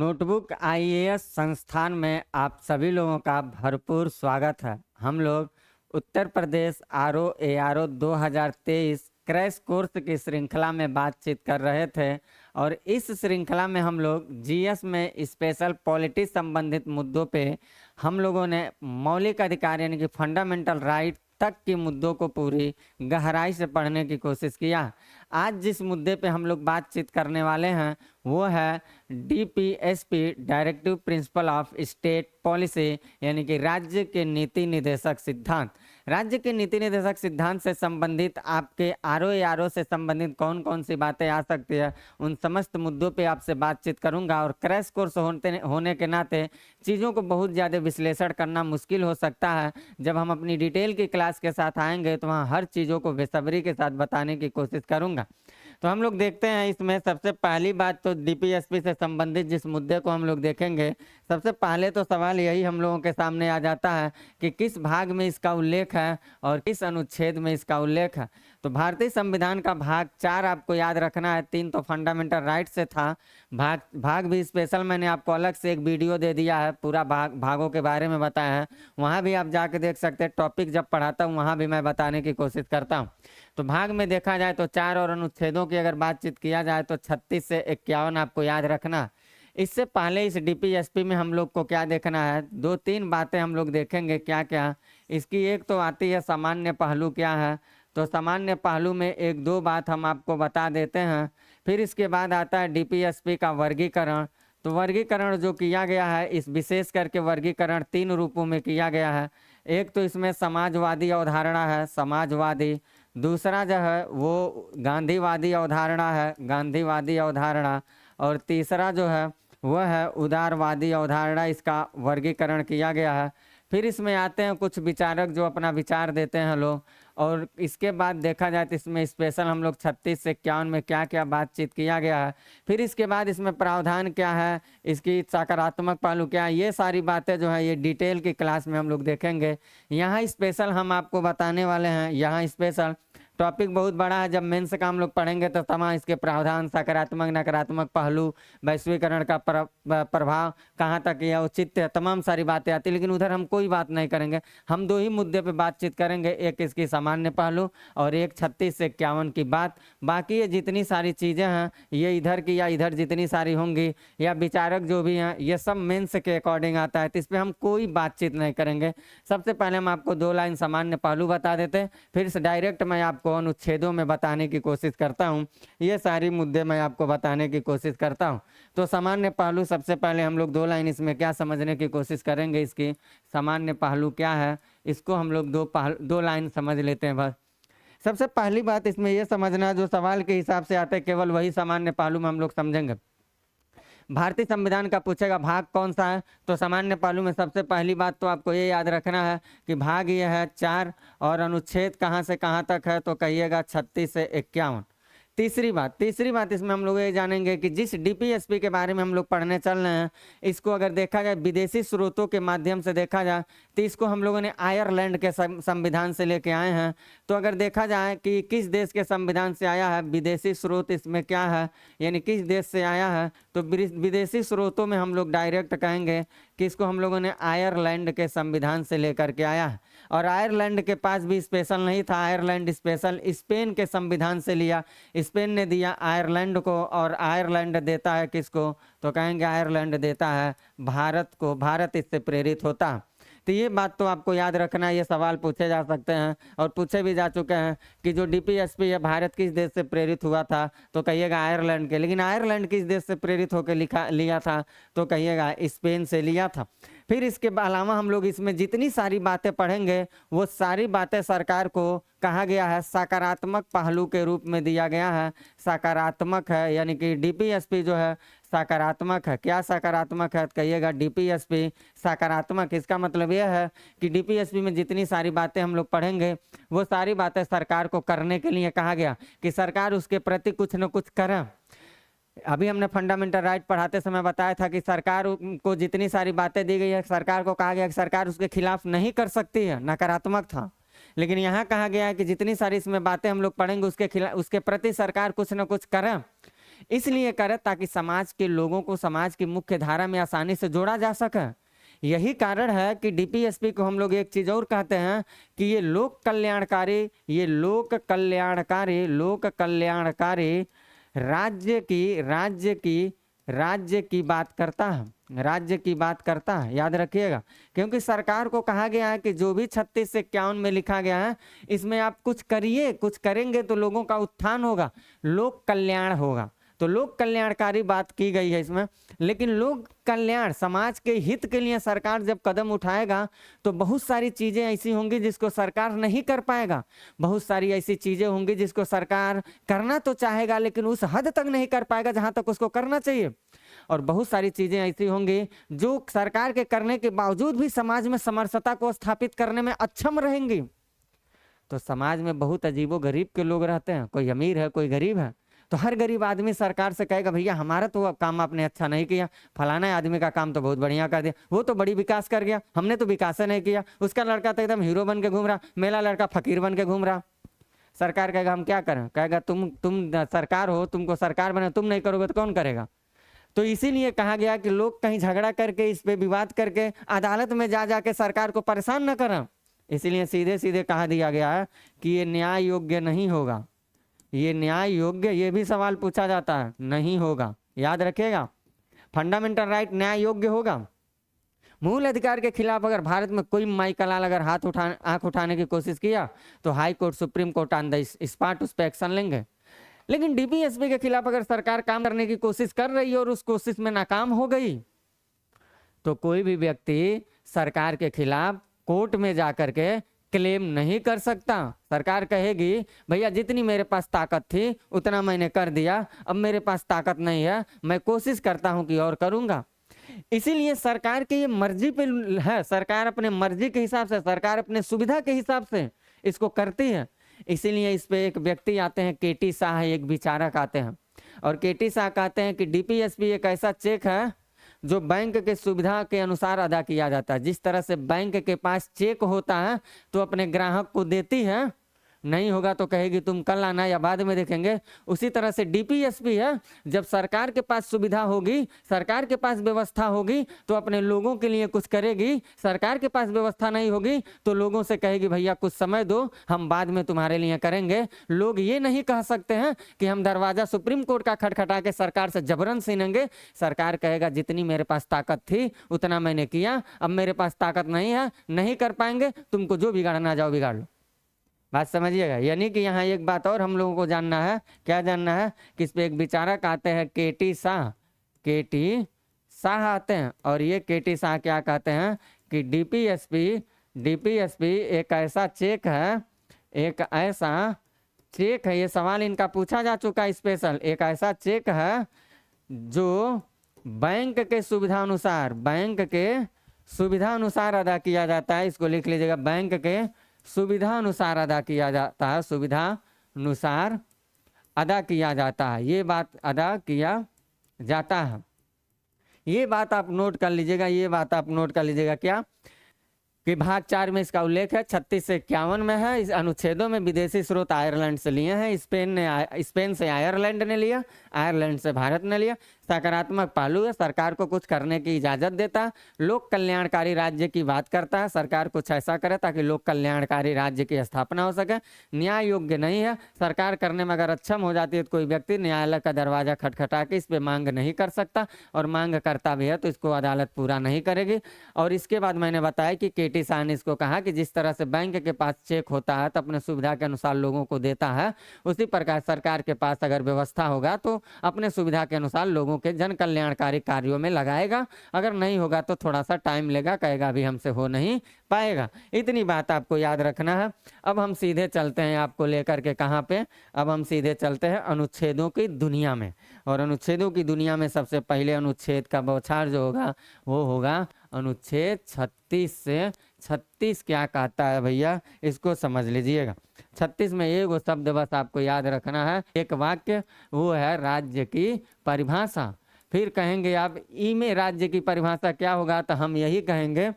Notebook IAS संस्थान में आप सभी लोगों का भरपूर स्वागत है। हम लोग Uttar Pradesh RO 2023 crash course की श्रृंखला में बातचीत कर रहे थे और इस श्रृंखला में हम लोग जीएस में स्पेशल पॉलिटी संबंधित मुद्दों पे हम लोगों ने मौलिक अधिकार यानी कि फंडामेंटल राइट तक के मुद्दों को पूरी गहराई से पढ़ने की कोशिश किया। आज जिस मुद्दे पे हम लोग बातचीत करने वाले हैं वो है DPSP directive principle of state policy यानी कि राज्य के नीति निर्देशक सिद्धांत। राज्य के नीति निर्देशक सिद्धांत से संबंधित आपके आरओ से संबंधित कौन कौन सी बातें आ सकती है उन समस्त मुद्दों पे आपसे बातचीत करूंगा। और क्रैश कोर्स होने के नाते चीज़ों को बहुत ज़्यादा विश्लेषण करना मुश्किल हो सकता है। जब हम अपनी डिटेल की क्लास के साथ आएंगे तो वहाँ हर चीज़ों को बेसब्री के साथ बताने की कोशिश करूँगा। तो हम लोग देखते हैं इसमें सबसे पहली बात तो डीपीएसपी से संबंधित जिस मुद्दे को हम लोग देखेंगे, सबसे पहले तो सवाल यही हम लोगों के सामने आ जाता है कि किस भाग में इसका उल्लेख है और किस अनुच्छेद में इसका उल्लेख है। तो भारतीय संविधान का भाग 4 आपको याद रखना है, 3 तो फंडामेंटल राइट से था। भाग भी स्पेशल मैंने आपको अलग से एक वीडियो दे दिया है, पूरा भागों के बारे में बताया है, वहाँ भी आप जाके देख सकते हैं। टॉपिक जब पढ़ाता हूँ वहाँ भी मैं बताने की कोशिश करता हूँ। तो भाग में देखा जाए तो 4 और अनुच्छेदों की अगर बातचीत किया जाए तो 36 से 51 आपको याद रखना। इससे पहले इस डीपीएसपी में हम लोग को क्या देखना है, 2-3 बातें हम लोग देखेंगे क्या क्या। इसकी एक तो आती है सामान्य पहलू क्या है, तो सामान्य पहलू में 1-2 बात हम आपको बता देते हैं। फिर इसके बाद आता है डीपीएसपी का वर्गीकरण। तो वर्गीकरण जो किया गया है, इस विशेष करके वर्गीकरण 3 रूपों में किया गया है। एक तो इसमें समाजवादी अवधारणा है, समाजवादी। दूसरा जो है वो गांधीवादी अवधारणा है, गांधीवादी अवधारणा। और तीसरा जो है वह है उदारवादी अवधारणा। इसका वर्गीकरण किया गया है। फिर इसमें आते हैं कुछ विचारक जो अपना विचार देते हैं लोग। और इसके बाद देखा जाए तो इसमें स्पेशल हम लोग 36 से 51 में क्या क्या बातचीत किया गया है। फिर इसके बाद इसमें प्रावधान क्या है, इसकी सकारात्मक पहलू क्या है, ये सारी बातें जो है ये डिटेल की क्लास में हम लोग देखेंगे। यहाँ स्पेशल हम आपको बताने वाले हैं, यहाँ स्पेशल टॉपिक बहुत बड़ा है। जब मेंस का हम लोग पढ़ेंगे तो तमाम इसके प्रावधान, सकारात्मक नकारात्मक पहलू, वैश्वीकरण का प्रभाव कहाँ तक या औचित्य, तमाम सारी बातें आती। लेकिन उधर हम कोई बात नहीं करेंगे, हम 2 ही मुद्दे पे बातचीत करेंगे, एक इसकी सामान्य पहलू और एक 36 से 51 की बात। बाकी ये जितनी सारी चीज़ें हैं ये इधर की या इधर जितनी सारी होंगी या विचारक जो भी हैं ये सब मेंस के अकॉर्डिंग आता है, तो इस पर हम कोई बातचीत नहीं करेंगे। सबसे पहले हम आपको 2 लाइन सामान्य पहलू बता देते हैं, फिर से डायरेक्ट मैं आपको अनुच्छेदों में बताने की कोशिश करता हूं। ये सारी मुद्दे मैं आपको बताने की कोशिश करता हूं। तो सामान्य पहलू सबसे पहले हम लोग 2 लाइन इसमें क्या समझने की कोशिश करेंगे, इसकी सामान्य पहलू क्या है इसको हम लोग 2 लाइन समझ लेते हैं बस। सबसे पहली बात इसमें यह समझना, जो सवाल के हिसाब से आते केवल वही सामान्य पहलू में हम लोग समझेंगे। भारतीय संविधान का पूछेगा भाग कौन सा है, तो सामान्य पहलू में सबसे पहली बात तो आपको ये याद रखना है कि भाग ये है 4 और अनुच्छेद कहाँ से कहाँ तक है, तो कहिएगा 36 से 51। तीसरी बात इसमें हम लोग ये जानेंगे कि जिस डीपीएसपी के बारे में हम लोग पढ़ने चल रहे हैं, इसको अगर देखा जाए विदेशी स्रोतों के माध्यम से देखा जाए तो इसको हम लोगों ने आयरलैंड के संविधान से लेके आए हैं। तो अगर देखा जाए कि किस देश के संविधान से आया है, विदेशी स्रोत इसमें क्या है यानी किस देश से आया है, तो विदेशी स्रोतों में हम लोग डायरेक्ट कहेंगे कि इसको हम लोगों ने आयरलैंड के संविधान से लेकर के आया है। और आयरलैंड के पास भी स्पेशल नहीं था, आयरलैंड स्पेशल स्पेन के संविधान से लिया, स्पेन ने दिया आयरलैंड को और आयरलैंड देता है किसको, तो कहेंगे आयरलैंड देता है भारत को, भारत इससे प्रेरित होता है। तो ये बात तो आपको याद रखना है, ये सवाल पूछे जा सकते हैं और पूछे भी जा चुके हैं कि जो डीपीएसपी है भारत किस देश से प्रेरित हुआ था, तो कहिएगा आयरलैंड के। लेकिन आयरलैंड किस देश से प्रेरित होकर लिया था, तो कहिएगा स्पेन से लिया था। फिर इसके अलावा हम लोग इसमें जितनी सारी बातें पढ़ेंगे वो सारी बातें सरकार को कहा गया है सकारात्मक पहलू के रूप में दिया गया है। सकारात्मक है यानी कि डीपीएसपी जो है सकारात्मक है। क्या सकारात्मक है, कहिएगा डीपीएसपी सकारात्मक। इसका मतलब यह है कि डीपीएसपी में जितनी सारी बातें हम लोग पढ़ेंगे वो सारी बातें सरकार को करने के लिए कहा गया कि सरकार उसके प्रति कुछ न कुछ करे। अभी हमने फंडामेंटल राइट पढ़ाते समय बताया था कि सरकार को जितनी सारी बातें दी गई है सरकार को कहा गया कि सरकार उसके खिलाफ नहीं कर सकती है, नकारात्मक था। लेकिन यहाँ कहा गया है कि जितनी सारी इसमें बातें हम लोग पढ़ेंगे उसके प्रति सरकार कुछ न कुछ करे। इसलिए करे ताकि समाज के लोगों को समाज की मुख्य धारा में आसानी से जोड़ा जा सके। यही कारण है कि डीपीएसपी को हम लोग एक चीज और कहते हैं कि ये लोक कल्याणकारी राज्य की बात करता है, याद रखिएगा। क्योंकि सरकार को कहा गया है कि जो भी 36 से 51 में लिखा गया है इसमें आप कुछ करिए, कुछ करेंगे तो लोगों का उत्थान होगा, लोक कल्याण होगा। तो लोक कल्याणकारी बात की गई है इसमें। लेकिन लोक कल्याण समाज के हित के लिए सरकार जब कदम उठाएगा तो बहुत सारी चीजें ऐसी होंगी जिसको सरकार नहीं कर पाएगा, बहुत सारी ऐसी चीजें होंगी जिसको सरकार करना तो चाहेगा लेकिन उस हद तक नहीं कर पाएगा जहां तक उसको करना चाहिए। और बहुत सारी चीजें ऐसी होंगी जो सरकार के करने के बावजूद भी समाज में समरसता को स्थापित करने में अक्षम रहेंगी। तो समाज में बहुत अजीबो गरीब के लोग रहते हैं, कोई अमीर है कोई गरीब है। तो हर गरीब आदमी सरकार से कहेगा भैया हमारा तो काम आपने अच्छा नहीं किया, फलाना आदमी का काम तो बहुत बढ़िया कर दिया, वो तो बड़ी विकास कर गया, हमने तो विकास नहीं किया, उसका लड़का तो एकदम हीरो बन के घूम रहा, मेरा लड़का फकीर बन के घूम रहा। सरकार कहेगा हम क्या करें, कहेगा तुम सरकार हो, तुमको सरकार बने, तुम नहीं करोगे तो कौन करेगा। तो इसीलिए कहा गया कि लोग कहीं झगड़ा करके इस पे विवाद करके अदालत में जा जाके सरकार को परेशान न करें। इसीलिए सीधे सीधे कहा दिया गया है कि ये न्याय योग्य नहीं होगा, ये न्याय योग्य, ये भी सवाल पूछा जाता है, नहीं होगा, याद रखिएगा। फंडामेंटल राइट न्याय योग्य होगा। मूल अधिकार के खिलाफ अगर भारत में कोई माईकलाल अगर आंख उठाने की कोशिश किया तो high court supreme court on the spot उस पर एक्शन लेंगे। लेकिन डीपीएसपी के खिलाफ अगर सरकार काम करने की कोशिश कर रही है और उस कोशिश में नाकाम हो गई तो कोई भी व्यक्ति सरकार के खिलाफ कोर्ट में जाकर के क्लेम नहीं कर सकता। सरकार कहेगी भैया जितनी मेरे पास ताकत थी उतना मैंने कर दिया, अब मेरे पास ताकत नहीं है, मैं कोशिश करता हूं कि और करूंगा। इसीलिए सरकार की ये मर्जी पे है, सरकार अपने मर्जी के हिसाब से, सरकार अपने सुविधा के हिसाब से इसको करती है। इसीलिए इस पे एक व्यक्ति आते हैं केटी शाह, एक विचारक आते हैं और केटी शाह कहते हैं कि डीपीएसपी एक ऐसा चेक है जो बैंक के सुविधा के अनुसार अदा किया जाता है। जिस तरह से बैंक के पास चेक होता है तो अपने ग्राहक को देती है, नहीं होगा तो कहेगी तुम कल आना या बाद में देखेंगे, उसी तरह से डीपीएसपी है। जब सरकार के पास सुविधा होगी, सरकार के पास व्यवस्था होगी तो अपने लोगों के लिए कुछ करेगी, सरकार के पास व्यवस्था नहीं होगी तो लोगों से कहेगी भैया कुछ समय दो, हम बाद में तुम्हारे लिए करेंगे। लोग ये नहीं कह सकते हैं कि हम दरवाजा सुप्रीम कोर्ट का खटखटा के सरकार से जबरन छीनेंगे। सरकार कहेगा जितनी मेरे पास ताकत थी उतना मैंने किया, अब मेरे पास ताकत नहीं है, नहीं कर पाएंगे, तुमको जो बिगाड़ना जाओ बिगाड़ लो। बात समझिएगा। यानी कि यहाँ एक बात और हम लोगों को जानना है, क्या जानना है कि इस पे एक विचारक आते हैं केटी शाह आते हैं और ये केटी शाह क्या कहते हैं कि डीपीएसपी एक ऐसा चेक है, ये सवाल इनका पूछा जा चुका है स्पेशल, एक ऐसा चेक है जो बैंक के सुविधा अनुसार अदा किया जाता है। इसको लिख लीजिएगा, बैंक के सुविधा अनुसार अदा किया जाता है, सुविधा अनुसार अदा किया जाता है, ये बात अदा किया जाता है। ये बात आप नोट कर लीजिएगा, ये बात आप नोट कर लीजिएगा क्या कि भाग 4 में इसका उल्लेख है, 36 से 51 में है। इस अनुच्छेदों में विदेशी स्रोत आयरलैंड से लिए हैं, स्पेन से आयरलैंड ने लिया, आयरलैंड से भारत ने लिया। सकारात्मक पहलू है, सरकार को कुछ करने की इजाजत देता है। लोक कल्याणकारी राज्य की बात करता है, सरकार कुछ ऐसा करे ताकि लोक कल्याणकारी राज्य की स्थापना हो सके। न्याय योग्य नहीं है, सरकार करने में अगर अक्षम हो जाती है तो कोई व्यक्ति न्यायालय का दरवाजा खटखटा के इस पर मांग नहीं कर सकता, और मांग करता भी है तो इसको अदालत पूरा नहीं करेगी। और इसके बाद मैंने बताया कि केटी शाह ने इसको कहा कि जिस तरह से बैंक के पास चेक होता है तो अपने सुविधा के अनुसार लोगों को देता है, उसी प्रकार सरकार के पास अगर व्यवस्था होगा तो अपने सुविधा के अनुसार लोगों के जन कल्याणकारी कार्यों में लगाएगा। अगर नहीं होगा तो थोड़ा सा टाइम लेगा, कहेगा अभी हमसे हो नहीं पाएगा। इतनी बात आपको याद रखना है। अब हम सीधे चलते हैं आपको लेकर के कहाँ पे, अब हम सीधे चलते हैं अनुच्छेदों की दुनिया में। और अनुच्छेदों की दुनिया में सबसे पहले अनुच्छेद का बौछार जो होगा वो होगा अनुच्छेद 36 से 36 क्या कहता है भैया, इसको समझ लीजिएगा। 36 में एक शब्द बस आपको याद रखना है, एक वाक्य, वो है राज्य की परिभाषा। फिर कहेंगे आप ई में राज्य की परिभाषा क्या होगा, तो हम यही कहेंगे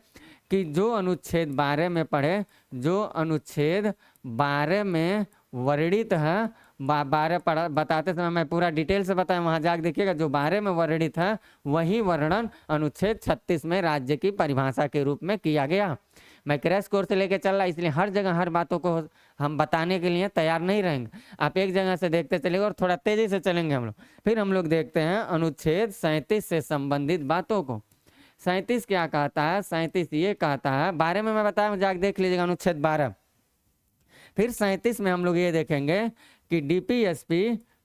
कि जो अनुच्छेद 12 में पढ़े, जो अनुच्छेद 12 में वर्णित है, 12 पढ़ा बताते समय मैं पूरा डिटेल से बताया, वहाँ जाकर देखिएगा, जो 12 में वर्णित है वही वर्णन अनुच्छेद 36 में राज्य की परिभाषा के रूप में किया गया। मैं क्रैश कोर्स लेके चल रहा, इसलिए हर जगह हर बातों को हम बताने के लिए तैयार नहीं रहेंगे। आप एक जगह से देखते चलेंगे और थोड़ा तेजी से चलेंगे हम लोग। फिर हम लोग देखते हैं अनुच्छेद 37 से संबंधित बातों को। 37 क्या कहता है? 37 ये कहता है, 12 में मैं बताया, जाके देख लीजिएगा अनुच्छेद 12। फिर 37 में हम लोग ये देखेंगे कि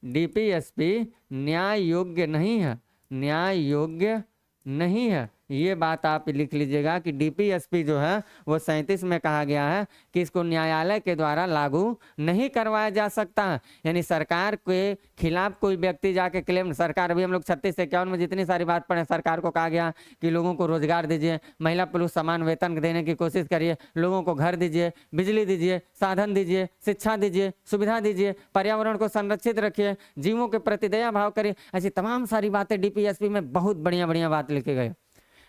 डीपीएसपी न्याय योग्य नहीं है, न्याय योग्य नहीं है। ये बात आप लिख लीजिएगा कि डीपीएसपी जो है वो 37 में कहा गया है कि इसको न्यायालय के द्वारा लागू नहीं करवाया जा सकता है। यानी सरकार के खिलाफ कोई व्यक्ति जाके क्लेम, सरकार अभी हम लोग 36 से 51 में जितनी सारी बात पढ़े, सरकार को कहा गया कि लोगों को रोजगार दीजिए, महिला पुरुष समान वेतन देने की कोशिश करिए, लोगों को घर दीजिए, बिजली दीजिए, साधन दीजिए, शिक्षा दीजिए, सुविधा दीजिए, पर्यावरण को संरक्षित रखिए, जीवों के प्रति दया भाव करिए। ऐसी तमाम सारी बातें डीपीएसपी में बहुत बढ़िया बढ़िया बात लिखे गए।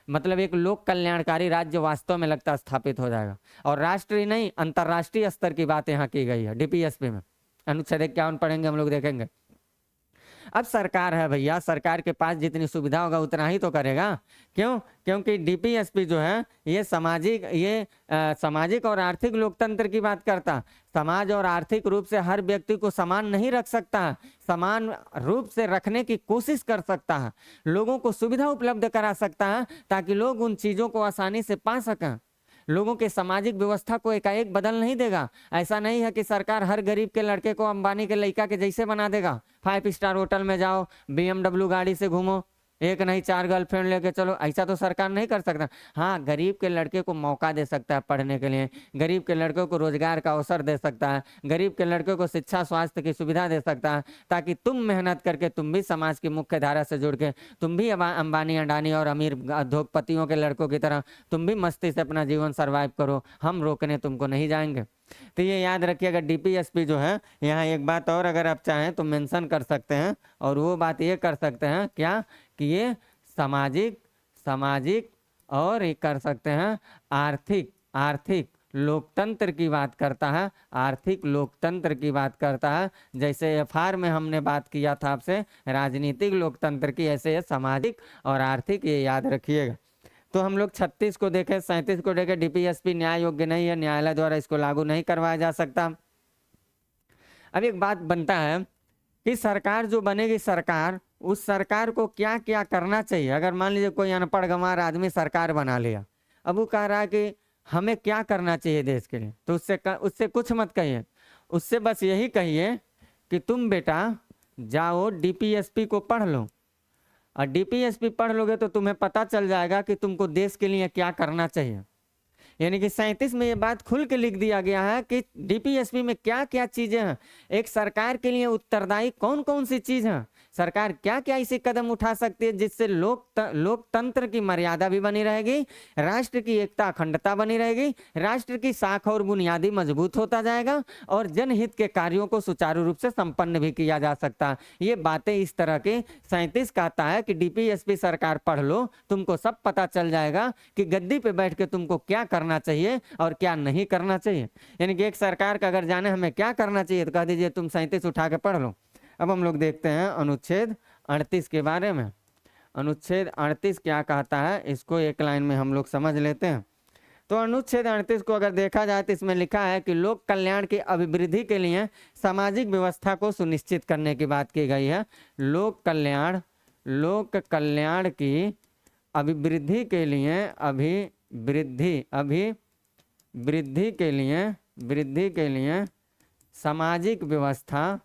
मतलब एक लोक कल्याणकारी राज्य वास्तव में लगता स्थापित हो जाएगा, और राष्ट्रीय नहीं अंतर्राष्ट्रीय स्तर की बात यहाँ की गई है डीपीएसपी में। अनुच्छेद 51 पढ़ेंगे हम लोग, देखेंगे। अब सरकार है भैया, सरकार के पास जितनी सुविधा होगा उतना ही तो करेगा। क्यों? क्योंकि डीपीएसपी जो है ये सामाजिक और आर्थिक लोकतंत्र की बात करता। समाज और आर्थिक रूप से हर व्यक्ति को समान नहीं रख सकता, समान रूप से रखने की कोशिश कर सकता है, लोगों को सुविधा उपलब्ध करा सकता है ताकि लोग उन चीज़ों को आसानी से पा सकें। लोगों के सामाजिक व्यवस्था को एकाएक बदल नहीं देगा। ऐसा नहीं है कि सरकार हर गरीब के लड़के को अंबानी के लड़का के जैसे बना देगा। 5 स्टार होटल में जाओ, BMW गाड़ी से घूमो, एक नहीं 4 गर्लफ्रेंड लेके चलो, ऐसा तो सरकार नहीं कर सकता। हाँ, गरीब के लड़के को मौका दे सकता है पढ़ने के लिए, गरीब के लड़कों को रोजगार का अवसर दे सकता है, गरीब के लड़कों को शिक्षा स्वास्थ्य की सुविधा दे सकता है, ताकि तुम मेहनत करके तुम भी समाज की मुख्य धारा से जुड़ के तुम भी अंबानी अडानी और अमीर उद्योगपतियों के लड़कों की तरह तुम भी मस्ती से अपना जीवन सर्वाइव करो। हम रोकने तुमको नहीं जाएंगे। तो ये याद रखिएगा, डीपीएसपी जो है, यहाँ एक बात और अगर आप चाहें तो मेंशन कर सकते हैं, और वो बात ये कर सकते हैं क्या कि ये सामाजिक और ये कर सकते हैं आर्थिक लोकतंत्र की बात करता है, आर्थिक लोकतंत्र की बात करता है। जैसे एफआर में हमने बात किया था आपसे राजनीतिक लोकतंत्र की, ऐसे ये सामाजिक और आर्थिक, ये याद रखिएगा। तो हम लोग 36 को देखें, 37 को देखें, डीपीएसपी न्याय योग्य नहीं है, न्यायालय द्वारा इसको लागू नहीं करवाया जा सकता। अब एक बात बनता है कि सरकार जो बनेगी, सरकार, उस सरकार को क्या क्या करना चाहिए। अगर मान लीजिए कोई अनपढ़ गंवार आदमी सरकार बना लिया, अब वो कह रहा है कि हमें क्या करना चाहिए देश के लिए, तो उससे कुछ मत कहिए, उससे बस यही कहिए कि तुम बेटा जाओ डीपीएसपी को पढ़ लो, और डीपीएसपी पढ़ लोगे तो तुम्हें पता चल जाएगा कि तुमको देश के लिए क्या करना चाहिए। यानी कि 37 में ये बात खुल के लिख दिया गया है कि डीपीएसपी में क्या क्या चीजें हैं, एक सरकार के लिए उत्तरदायी कौन कौन सी चीज है, सरकार क्या क्या ऐसे कदम उठा सकती है जिससे लोकतंत्र की मर्यादा भी बनी रहेगी, राष्ट्र की एकता अखंडता बनी रहेगी, राष्ट्र की शाख और बुनियादी मजबूत होता जाएगा, और जनहित के कार्यों को सुचारू रूप से संपन्न भी किया जा सकता है। ये बातें इस तरह के 37 कहता है कि डीपीएसपी सरकार पढ़ लो, तुमको सब पता चल जाएगा कि गद्दी पे बैठ के तुमको क्या करना चाहिए और क्या नहीं करना चाहिए। यानी कि एक सरकार का अगर जाने हमें क्या करना चाहिए तो कह दीजिए तुम 37 उठा के पढ़ लो। अब हम लोग देखते हैं अनुच्छेद 38 के बारे में। अनुच्छेद 38 क्या कहता है, इसको एक लाइन में हम लोग समझ लेते हैं। तो अनुच्छेद 38 को अगर देखा जाए तो इसमें लिखा है कि लोक कल्याण की अभिवृद्धि के लिए सामाजिक व्यवस्था को सुनिश्चित करने की बात की गई है। लोक कल्याण की अभिवृद्धि के लिए वृद्धि के लिए सामाजिक व्यवस्था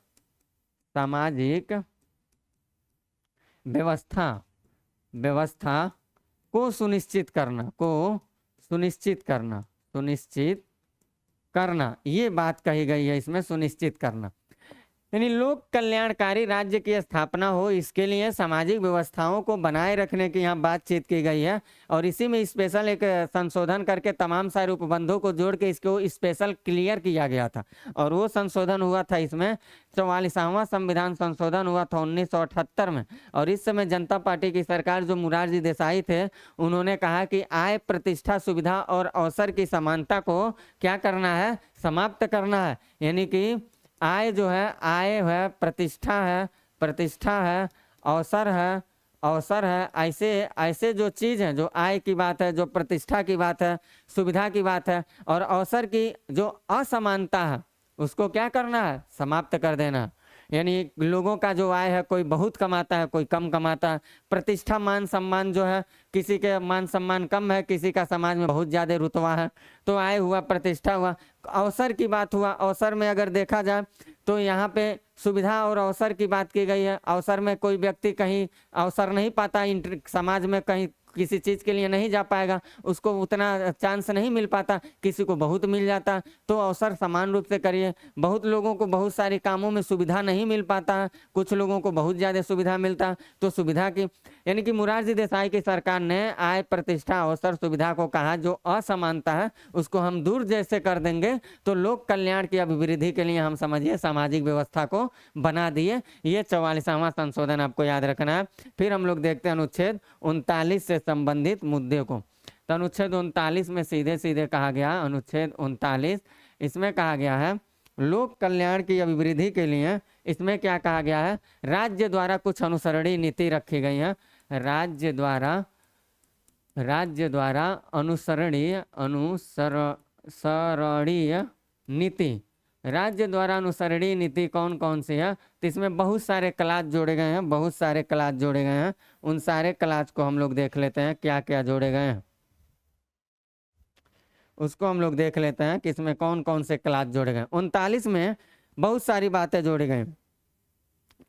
को सुनिश्चित करना, ये बात कही गई है इसमें, सुनिश्चित करना। यानी लोक कल्याणकारी राज्य की स्थापना हो, इसके लिए सामाजिक व्यवस्थाओं को बनाए रखने की यहाँ बातचीत की गई है। और इसी में स्पेशल एक संशोधन करके तमाम सारे उपबंधों को जोड़ के इसको स्पेशल क्लियर किया गया था, और वो संशोधन हुआ था इसमें 44वां संविधान संशोधन हुआ था 1978 में। और इस समय जनता पार्टी की सरकार जो मोरारजी देसाई थे, उन्होंने कहा कि आय, प्रतिष्ठा, सुविधा और अवसर की समानता को क्या करना है, समाप्त करना है। यानी कि आय जो है, आय है, प्रतिष्ठा है, प्रतिष्ठा है, अवसर है, अवसर है, ऐसे ऐसे जो चीज़ है, जो आय की बात है, जो प्रतिष्ठा की बात है, सुविधा की बात है, और अवसर की जो असमानता है उसको क्या करना है, समाप्त कर देना। यानी लोगों का जो आय है, कोई बहुत कमाता है, कोई कम कमाता है। प्रतिष्ठा, मान सम्मान जो है, किसी के मान सम्मान कम है, किसी का समाज में बहुत ज़्यादा रुतबा है, तो आय हुआ, प्रतिष्ठा हुआ। अवसर की बात हुआ, अवसर में अगर देखा जाए तो यहाँ पे सुविधा और अवसर की बात की गई है। अवसर में कोई व्यक्ति कहीं अवसर नहीं पाता, समाज में कहीं किसी चीज़ के लिए नहीं जा पाएगा, उसको उतना चांस नहीं मिल पाता, किसी को बहुत मिल जाता। तो अवसर समान रूप से करिए। बहुत लोगों को बहुत सारे कामों में सुविधा नहीं मिल पाता है, कुछ लोगों को बहुत ज़्यादा सुविधा मिलता। तो सुविधा की, यानी कि मोरारजी देसाई की सरकार ने आय, प्रतिष्ठा, अवसर, सुविधा को कहा जो असमानता है उसको हम दूर जैसे कर देंगे तो लोक कल्याण की अभिवृद्धि के लिए हम समझिए सामाजिक व्यवस्था को बना दिए। ये 44वां संशोधन आपको याद रखना है। फिर हम लोग देखते हैं अनुच्छेद 39 से संबंधित मुद्दे को। तो अनुच्छेद 39 में सीधे सीधे कहा गया, अनुच्छेद 39 इसमें कहा गया है लोक कल्याण की अभिवृद्धि के लिए, इसमें क्या कहा गया है, राज्य द्वारा कुछ अनुसरणीय नीति रखी गई है। राज्य द्वारा अनुसरणीय नीति, राज्य द्वारा अनुसरणीय नीति कौन कौन सी है, तो इसमें बहुत सारे क्लास जोड़े गए हैं, बहुत सारे क्लास जोड़े गए हैं। उन सारे क्लास को हम लोग देख लेते हैं क्या क्या जोड़े गए हैं, उसको हम लोग देख लेते हैं कि इसमें कौन कौन से क्लास जोड़े गए। 39 में बहुत सारी बातें जोड़ी गई।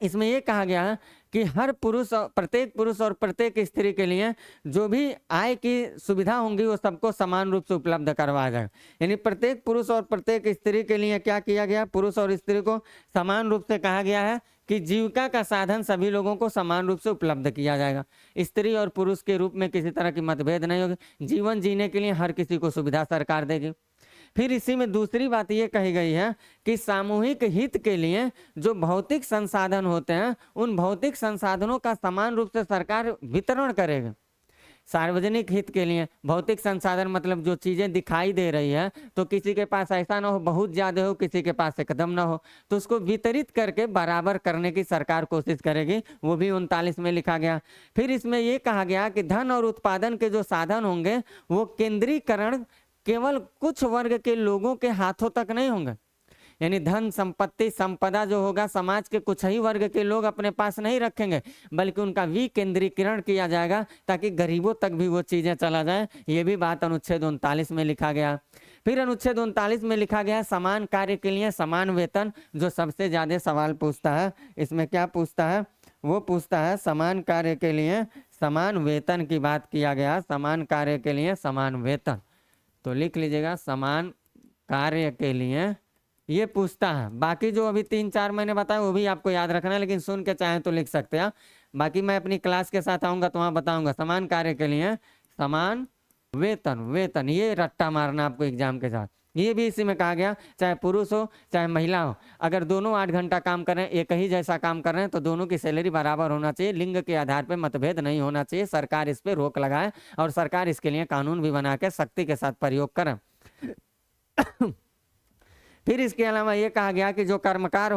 इसमें ये कहा गया है कि हर पुरुष, प्रत्येक पुरुष और प्रत्येक स्त्री के लिए जो भी आय की सुविधा होंगी वो सबको समान रूप से उपलब्ध करवाया जाएगा। यानी प्रत्येक पुरुष और प्रत्येक स्त्री के लिए क्या किया गया, पुरुष और स्त्री को समान रूप से कहा गया है कि जीविका का साधन सभी लोगों को समान रूप से उपलब्ध किया जाएगा। स्त्री और पुरुष के रूप में किसी तरह की मतभेद नहीं होगी। जीवन जीने के लिए हर किसी को सुविधा सरकार देगी। फिर इसी में दूसरी बात ये कही गई है कि सामूहिक हित के लिए जो भौतिक संसाधन होते हैं उन भौतिक संसाधनों का समान रूप से सरकार वितरण करेगी। सार्वजनिक हित के लिए भौतिक संसाधन मतलब जो चीज़ें दिखाई दे रही है, तो किसी के पास ऐसा ना हो बहुत ज़्यादा हो, किसी के पास एकदम ना हो, तो उसको वितरित करके बराबर करने की सरकार कोशिश करेगी। वो भी 39 में लिखा गया। फिर इसमें ये कहा गया कि धन और उत्पादन के जो साधन होंगे वो केंद्रीकरण केवल कुछ वर्ग के लोगों के हाथों तक नहीं होंगे। यानी धन, संपत्ति, संपदा जो होगा समाज के कुछ ही वर्ग के लोग अपने पास नहीं रखेंगे, बल्कि उनका विकेंद्रीकरण किया जाएगा ताकि गरीबों तक भी वो चीज़ें चला जाए। ये भी बात अनुच्छेद 39 में लिखा गया। फिर अनुच्छेद 39 में लिखा गया समान कार्य के लिए समान वेतन। जो सबसे ज़्यादा सवाल पूछता है इसमें क्या पूछता है, वो पूछता है समान कार्य के लिए समान वेतन की बात किया गया। समान कार्य के लिए समान वेतन, तो लिख लीजिएगा समान कार्य के लिए ये पूछता है। बाकी जो अभी 3-4 मैंने बताया वो भी आपको याद रखना है, लेकिन सुन के चाहें तो लिख सकते हैं। बाकी मैं अपनी क्लास के साथ आऊँगा तो वहाँ बताऊँगा। समान कार्य के लिए समान वेतन, वेतन ये रट्टा मारना आपको एग्जाम के साथ। ये भी इसी में कहा गया, चाहे पुरुष हो चाहे महिला हो, अगर दोनों 8 घंटा काम कर रहे हैं, एक ही जैसा काम कर रहे हैं, तो दोनों की सैलरी बराबर होना चाहिए। लिंग के आधार पर मतभेद नहीं होना चाहिए। सरकार इस पर रोक लगाए और सरकार इसके लिए कानून भी बना के सख्ती के साथ प्रयोग करें। फिर इसके अलावा ये कहा गया कि जो कर्मकार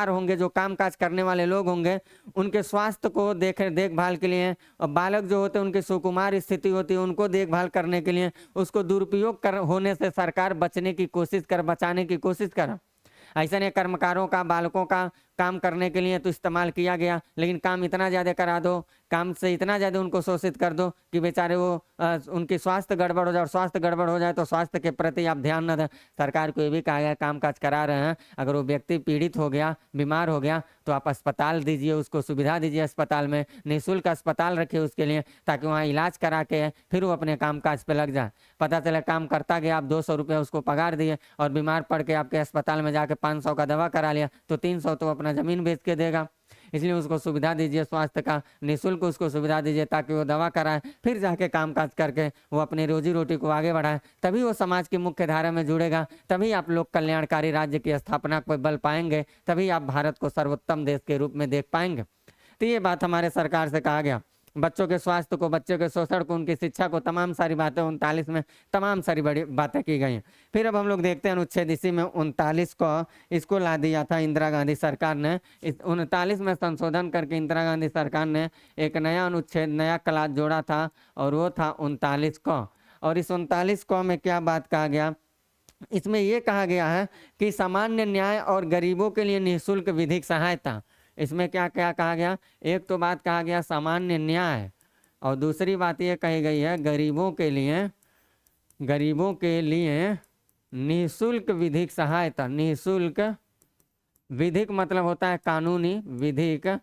होंगे, जो कामकाज करने वाले लोग होंगे, उनके स्वास्थ्य को देखभाल के लिए, और बालक जो होते हैं उनकी सुकुमार स्थिति होती है उनको देखभाल करने के लिए, उसको दुरुपयोग होने से सरकार बचाने की कोशिश करे। ऐसा नहीं कर्मकारों का, बालकों का काम करने के लिए तो इस्तेमाल किया गया, लेकिन काम इतना ज़्यादा करा दो, काम से इतना ज़्यादा उनको शोषित कर दो कि बेचारे वो उनकी स्वास्थ्य गड़बड़ हो जाए, और स्वास्थ्य गड़बड़ हो जाए तो स्वास्थ्य के प्रति आप ध्यान न दें। सरकार को ये भी कहा गया काम काज करा रहे हैं, अगर वो व्यक्ति पीड़ित हो गया, बीमार हो गया, तो आप अस्पताल दीजिए, उसको सुविधा दीजिए, अस्पताल में निःशुल्क अस्पताल रखिए उसके लिए, ताकि वहाँ इलाज करा के फिर वो अपने काम काज पे लग जाए। पता चला काम करता गया, आप 200 रुपये उसको पगार दिए और बीमार पड़ के आपके अस्पताल में जाके 500 का दवा करा लिया, तो 300 तो अपना जमीन बेच के देगा। इसलिए उसको सुविधा दीजिए, स्वास्थ्य का निःशुल्क उसको सुविधा दीजिए ताकि वो दवा कराए, फिर जाके कामकाज करके वो अपनी रोजी रोटी को आगे बढ़ाए, तभी वो समाज की मुख्य धारा में जुड़ेगा, तभी आप लोग कल्याणकारी राज्य की स्थापना को बल पाएंगे, तभी आप भारत को सर्वोत्तम देश के रूप में देख पाएंगे। तो ये बात हमारे सरकार से कहा गया। बच्चों के स्वास्थ्य को, बच्चों के शोषण को, उनकी शिक्षा को, तमाम सारी बातें 39 में तमाम सारी बड़ी बातें की गई हैं। फिर अब हम लोग देखते हैं अनुच्छेद इसी में 39 को इसको ला दिया था इंदिरा गांधी सरकार ने। इस 39 में संशोधन करके इंदिरा गांधी सरकार ने एक नया अनुच्छेद, नया क्लास जोड़ा था और वो था 39 को। और इस 39 को में क्या बात कहा गया, इसमें ये कहा गया है कि सामान्य न्याय और गरीबों के लिए निःशुल्क विधिक सहायता। इसमें क्या क्या कहा गया, एक तो बात कहा गया सामान्य न्याय और दूसरी बात ये कही गई है गरीबों के लिए निःशुल्क विधिक सहायता। निःशुल्क, विधिक मतलब होता है कानूनी, विधिक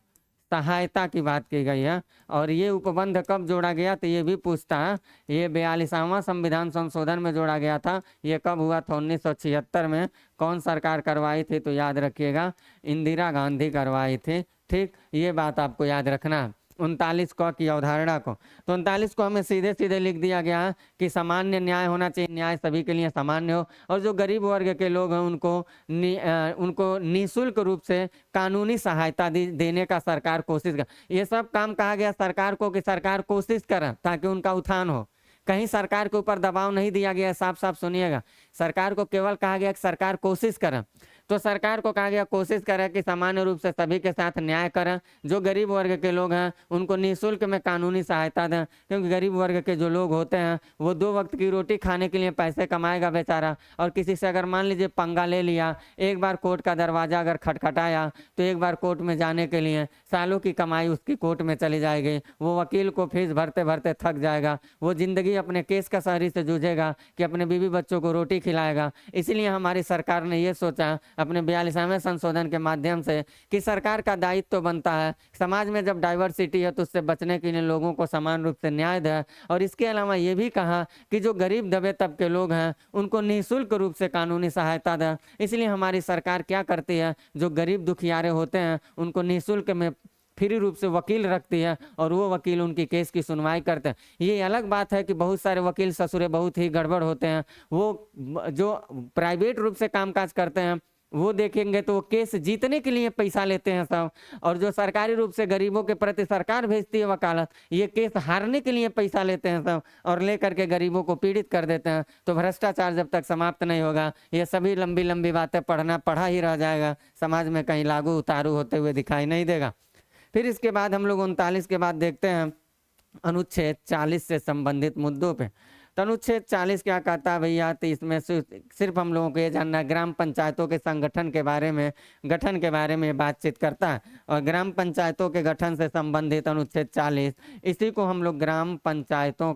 सहायता की बात की गई है। और ये उपबंध कब जोड़ा गया तो ये भी पूछता है, ये 42वां संविधान संशोधन में जोड़ा गया था। ये कब हुआ था, 1976 में। कौन सरकार करवाई थी तो याद रखिएगा, इंदिरा गांधी करवाई थी। ठीक, ये बात आपको याद रखना 39 क की अवधारणा को। तो 39 को हमें सीधे सीधे लिख दिया गया है कि सामान्य न्याय होना चाहिए, न्याय सभी के लिए सामान्य हो, और जो गरीब वर्ग के लोग हैं उनको निःशुल्क रूप से कानूनी सहायता देने का सरकार कोशिश कर। ये सब काम कहा गया सरकार को कि सरकार कोशिश करे ताकि उनका उत्थान हो। कहीं सरकार के ऊपर दबाव नहीं दिया गया, साफ साफ सुनिएगा। सरकार को केवल कहा गया कि सरकार कोशिश करे। तो सरकार को कहा गया कोशिश करें कि सामान्य रूप से सभी के साथ न्याय करें। जो गरीब वर्ग के लोग हैं उनको निःशुल्क में कानूनी सहायता दें, क्योंकि गरीब वर्ग के जो लोग होते हैं वो 2 वक्त की रोटी खाने के लिए पैसे कमाएगा बेचारा। और किसी से अगर मान लीजिए पंगा ले लिया, एक बार कोर्ट का दरवाजा अगर खटखटाया तो एक बार कोर्ट में जाने के लिए सालों की कमाई उसकी कोर्ट में चली जाएगी। वो वकील को फीस भरते भरते थक जाएगा। वो जिंदगी अपने केस कचहरी से जूझेगा कि अपने बीवी बच्चों को रोटी खिलाएगा। इसलिए हमारी सरकार ने ये सोचा अपने 42वें संशोधन के माध्यम से कि सरकार का दायित्व तो बनता है समाज में जब डाइवर्सिटी है तो उससे बचने के लिए लोगों को समान रूप से न्याय दे। और इसके अलावा ये भी कहा कि जो गरीब दबे तबके लोग हैं उनको निःशुल्क रूप से कानूनी सहायता दे। इसलिए हमारी सरकार क्या करती है, जो गरीब दुखियारे होते हैं उनको निःशुल्क में फ्री रूप से वकील रखती है और वो वकील उनकी केस की सुनवाई करते हैं। ये अलग बात है कि बहुत सारे वकील ससुरे बहुत ही गड़बड़ होते हैं। वो जो प्राइवेट रूप से कामकाज करते हैं वो देखेंगे तो वो केस जीतने के लिए पैसा लेते हैं सब, और जो सरकारी रूप से गरीबों के प्रति सरकार भेजती है वकालत, ये केस हारने के लिए पैसा लेते हैं सब और लेकर के गरीबों को पीड़ित कर देते हैं। तो भ्रष्टाचार जब तक समाप्त नहीं होगा ये सभी लंबी लंबी बातें पढ़ा ही रह जाएगा, समाज में कहीं लागू उतारू होते हुए दिखाई नहीं देगा। फिर इसके बाद हम लोग 39 के बाद देखते हैं अनुच्छेद 40 से संबंधित मुद्दों पे। तो अनुच्छेद 40 क्या कहता है भैया, तो इसमें सिर्फ हम लोगों को ये जानना है ग्राम पंचायतों के संगठन के बारे में, गठन के बारे में बातचीत करता है। और ग्राम पंचायतों के गठन से संबंधित अनुच्छेद 40, इसी को हम लोग ग्राम पंचायतों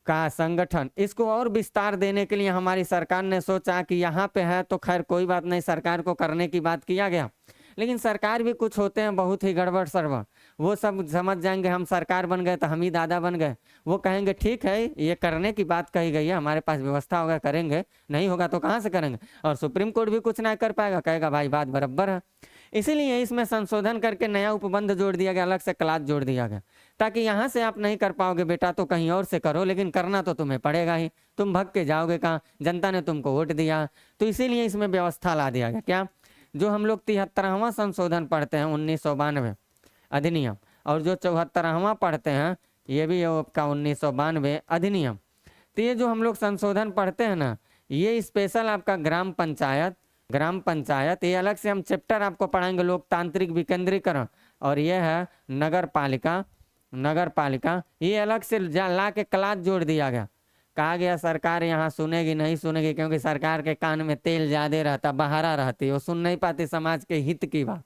का संगठन, इसको और विस्तार देने के लिए हमारी सरकार ने सोचा कि यहाँ पे है तो खैर कोई बात नहीं, सरकार को करने की बात किया गया। लेकिन सरकार भी कुछ होते हैं बहुत ही गड़बड़ सरबड़, वो सब समझ जाएंगे हम सरकार बन गए तो हम ही दादा बन गए। वो कहेंगे ठीक है ये करने की बात कही गई है, हमारे पास व्यवस्था होगा करेंगे, नहीं होगा तो कहाँ से करेंगे। और सुप्रीम कोर्ट भी कुछ ना कर पाएगा, कहेगा भाई बात बराबर है। इसीलिए इसमें संशोधन करके नया उपबंध जोड़ दिया गया, अलग से क्लास जोड़ दिया गया, ताकि यहाँ से आप नहीं कर पाओगे बेटा तो कहीं और से करो, लेकिन करना तो तुम्हें पड़ेगा ही, तुम भग के जाओगे कहाँ, जनता ने तुमको वोट दिया। तो इसीलिए इसमें व्यवस्था ला दिया गया। क्या, जो हम लोग 73वां संशोधन पढ़ते हैं 1992 अधिनियम, और जो 74वां पढ़ते हैं ये भी आपका 1992 अधिनियम। तो ये जो हम लोग संशोधन पढ़ते हैं ना, ये स्पेशल आपका ग्राम पंचायत ये अलग से हम चैप्टर आपको पढ़ाएंगे, लोकतांत्रिक विकेंद्रीकरण, और ये है नगर पालिका ये अलग से ला के क्लास जोड़ दिया गया। कहा गया सरकार यहाँ सुनेगी नहीं सुनेगी, क्योंकि सरकार के कान में तेल ज़्यादा रहता, बहारा रहती, वो सुन नहीं पाती समाज के हित की बात,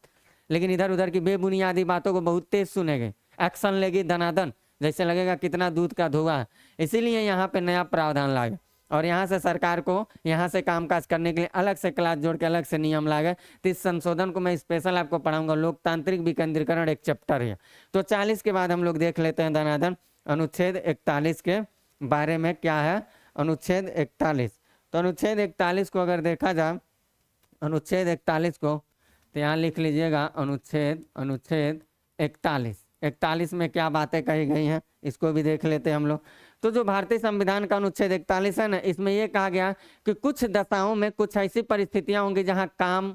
लेकिन इधर उधर की बेबुनियादी बातों को बहुत तेज सुनेगी, एक्शन लेगी दनादन, जैसे लगेगा कितना दूध का धुआं है। इसीलिए यहाँ पे नया प्रावधान लागे और यहाँ से सरकार को यहाँ से कामकाज करने के लिए अलग से क्लास जोड़ के अलग से नियम लागे। तो इस संशोधन को मैं स्पेशल आपको पढ़ाऊंगा, लोकतांत्रिक विकेंद्रीकरण एक चैप्टर है। तो 40 के बाद हम लोग देख लेते हैं दनादन अनुच्छेद 41 के बारे में क्या है। अनुच्छेद 41, तो अनुच्छेद 41 को अगर देखा जाए, अनुच्छेद 41 को तो यहाँ लिख लीजिएगा, अनुच्छेद 41 में क्या बातें कही गई हैं इसको भी देख लेते हैं हम लोग। तो जो भारतीय संविधान का अनुच्छेद 41 है ना, इसमें यह कहा गया कि कुछ दशाओं में कुछ ऐसी परिस्थितियां होंगी जहां काम,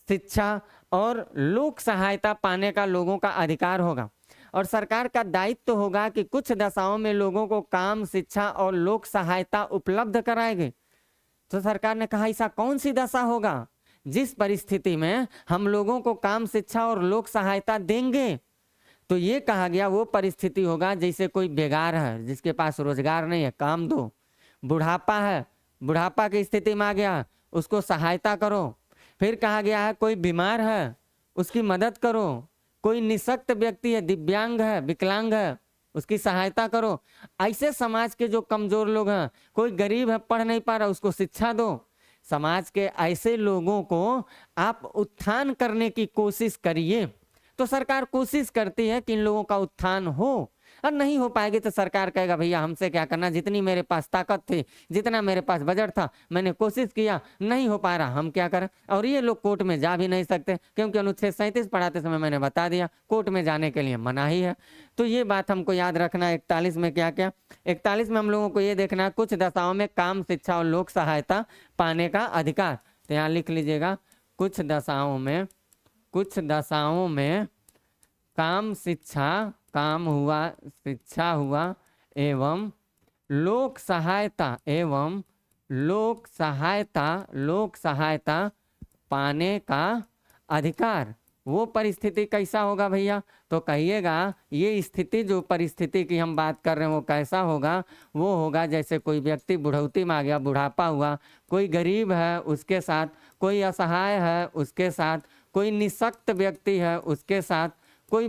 शिक्षा और लोक सहायता पाने का लोगों का अधिकार होगा। और सरकार का दायित्व तो होगा कि कुछ दशाओं में लोगों को काम, शिक्षा और लोक सहायता उपलब्ध कराएगी। तो सरकार ने कहा ऐसा कौन सी दशा होगा जिस परिस्थिति में हम लोगों को काम, शिक्षा और लोक सहायता देंगे। तो ये कहा गया वो परिस्थिति होगा जैसे कोई बेगार है जिसके पास रोजगार नहीं है, काम दो। बुढ़ापा है, बुढ़ापा की स्थिति में आ गया, उसको सहायता करो। फिर कहा गया है कोई बीमार है, उसकी मदद करो। कोई निःशक्त व्यक्ति है, दिव्यांग है, विकलांग है, उसकी सहायता करो। ऐसे समाज के जो कमजोर लोग हैं, कोई गरीब है, पढ़ नहीं पा रहा, उसको शिक्षा दो। समाज के ऐसे लोगों को आप उत्थान करने की कोशिश करिए। तो सरकार कोशिश करती है कि इन लोगों का उत्थान हो, और नहीं हो पाएगी तो सरकार कहेगा भैया हमसे क्या करना, जितनी मेरे पास ताकत थी, जितना मेरे पास बजट था, मैंने कोशिश किया, नहीं हो पा रहा, हम क्या करें। और ये लोग कोर्ट में जा भी नहीं सकते क्योंकि अनुच्छेद 37 पढ़ाते समय मैंने बता दिया कोर्ट में जाने के लिए मनाही है। तो ये बात हमको याद रखना। 41 में क्या क्या, 41 में हम लोगों को ये देखना है कुछ दशाओं में काम, शिक्षा और लोक सहायता पाने का अधिकार। तो यहाँ लिख लीजिएगा कुछ दशाओं में, कुछ दशाओं में काम, शिक्षा, काम हुआ, शिक्षा हुआ एवं लोक सहायता, एवं लोक सहायता, लोक सहायता पाने का अधिकार। वो परिस्थिति कैसा होगा भैया, तो कहिएगा ये स्थिति, जो परिस्थिति की हम बात कर रहे हैं वो कैसा होगा। वो होगा जैसे कोई व्यक्ति बुढ़ौती में आ गया, बुढ़ापा हुआ, कोई गरीब है उसके साथ, कोई असहाय है उसके साथ, कोई निःशक्त व्यक्ति है उसके साथ, कोई